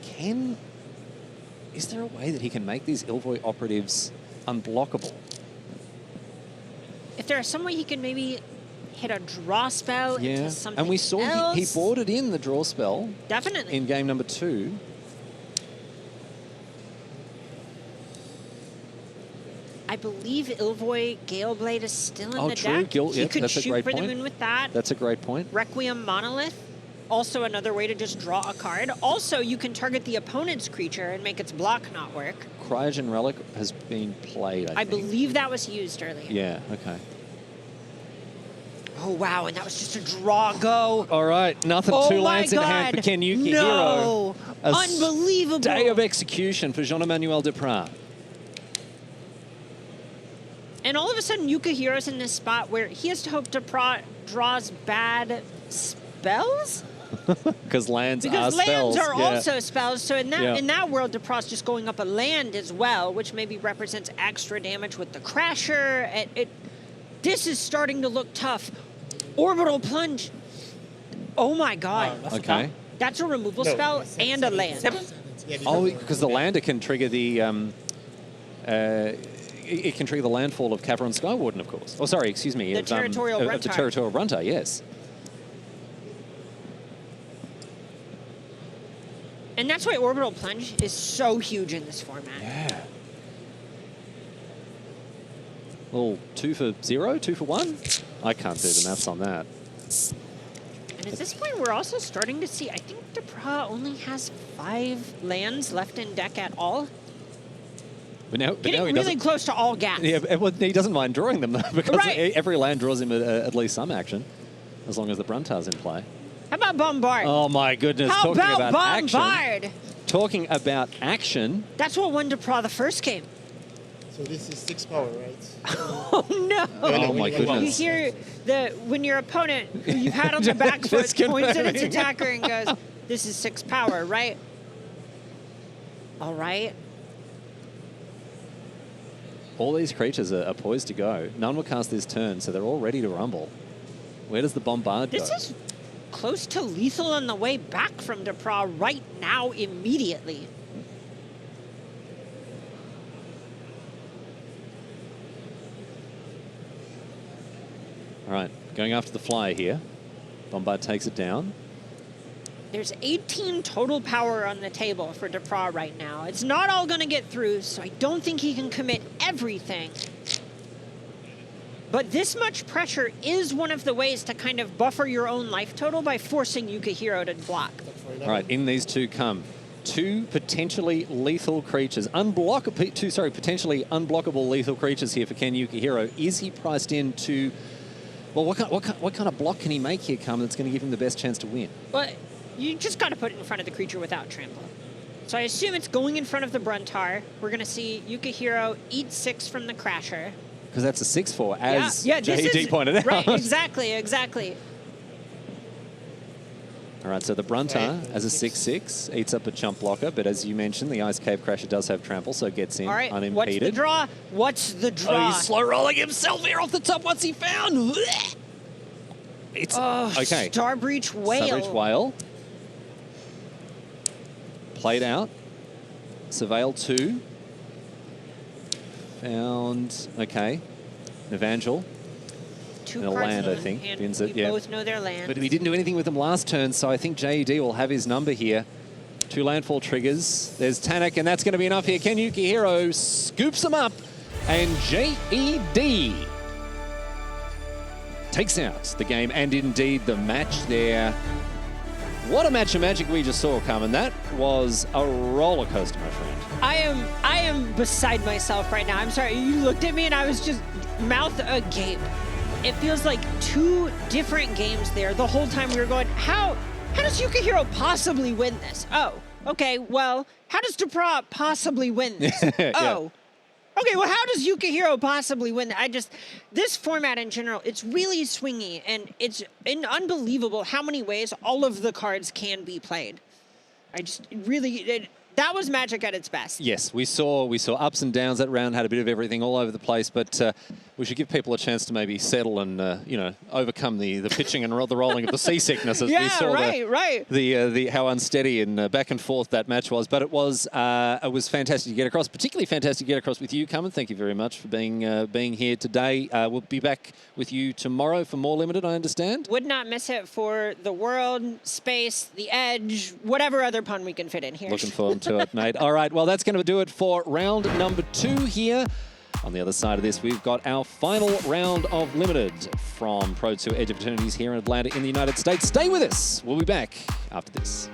is there a way that he can make these Ilvoy operatives unblockable? If there's some way he can maybe hit a draw spell into something and we saw else. he boarded in the draw spell Definitely. in game number 2. I believe Ilvoy Galeblade is still in the true. deck. He could that's a shoot great for point. the moon with that. That's a great point. Requiem Monolith. also another way to just draw a card. Also, you can target the opponent's creature and make its block not work. Cryogen Relic has been played, I think. believe that was used earlier. Yeah, okay. Oh, wow, and that was just a draw go. All right, nothing. Oh 2 my lands in hand for God. Ken Yukuhiro. No. A Unbelievable. Day of execution for Jean-Emmanuel Depraz. And all of a sudden, Yukuhiro's in this spot where he has to hope Depraz draws bad spells? Because lands are Because spells. lands are yeah. also spells. So in that Yeah. in that world, Depraz just going up a land as well, which maybe represents extra damage with the Crasher. This is starting to look tough. Orbital Plunge. Oh my God. Okay. That's a removal No, spell and a land. Yeah, Oh, because the lander can trigger the... it can trigger the landfall of Cavern Skywarden, of course. Oh, sorry, excuse me. The of, Territorial of the Runtar. Territorial Runtar, yes. And that's why Orbital Plunge is so huge in this format. Yeah. Well, 2 for 0, 2 for 1? I can't do the maths on that. And at this point, we're also starting to see, I think Depraz only has 5 lands left in deck at all. But now Getting he really doesn't. close to all gaps. Yeah, well, he doesn't mind drawing them though, because Right. every land draws him at least some action, as long as the Bruntar's in play. How about Bombard? Oh my goodness! How talking about action. Bombard? Talking about action. That's what won Depraz the first game. So this is 6 power, right? Oh no! Oh my You goodness! hear when your opponent, who you've had on the back foot, Just points at its confirming. attacker and goes, "This is 6 power, right?" All right. All these creatures are poised to go. None will cast this turn, so they're all ready to rumble. Where does the Bombard This go? is close to lethal on the way back from Depraz right now, immediately. All right, going after the flyer here. Bombard takes it down. There's 18 total power on the table for Depraz right now. It's not all going to get through, so I don't think he can commit everything. But this much pressure is one of the ways to kind of buffer your own life total by forcing Yukuhiro to block. All right, in these two come 2 potentially lethal creatures. Potentially unblockable lethal creatures here for Ken Yukuhiro. Is he priced into... Well, what kind of block can he make here, Carmen, that's going to give him the best chance to win? But you just got to put it in front of the creature without trample. So I assume it's going in front of the Bruntar. We're going to see Yukuhiro eat 6 from the Crasher. Because that's a 6/4, as this JD is, pointed out. Right, exactly. All right, so the Bruntar, as a 6/6, eats up a chump blocker, but as you mentioned, the Ice Cave Crasher does have trample, so gets in All right, unimpeded. what's the draw? What's the draw? Oh, he's slow rolling himself here off the top. What's he found? It's okay. Starbreach Whale. Starbreach Whale. Played out. Surveil 2. Found, okay. Evangel. 2 and a cards land, in I think. hand. Bins We it, yeah. both know their land. But we didn't do anything with them last turn, so I think JED will have his number here. 2 landfall triggers. There's Tanak, and that's going to be enough here. Ken Yukuhiro scoops them up, and JED takes out the game, and indeed the match there. What a match of Magic we just saw, Carmen. That was a roller coaster, my friend. I am beside myself right now. I'm sorry. You looked at me and I was just mouth agape. It feels like 2 different games there. The whole time we were going, how does Yukuhiro possibly win this? Oh, okay. Well, how does Depraz possibly win this? Yeah. Oh. Okay, well, how does Yukuhiro possibly win? This format in general, it's really swingy, and it's unbelievable how many ways all of the cards can be played. That was Magic at its best. Yes, we saw ups and downs. That round had a bit of everything all over the place, but we should give people a chance to maybe settle and overcome the pitching and the rolling of the seasickness as we saw the how unsteady and back and forth that match was. But it was fantastic to get across, particularly fantastic to get across with you, Carmen. Thank you very much for being here today. We'll be back with you tomorrow for more Limited, I understand. Would not miss it for the world, space, the edge, whatever other pun we can fit in here. Looking forward to it, mate. All right, well, that's going to do it for round number 2 here On the other side of this, we've got our final round of Limited from Pro Tour Edge of Eternities here in Atlanta in the United States. Stay with us. We'll be back after this.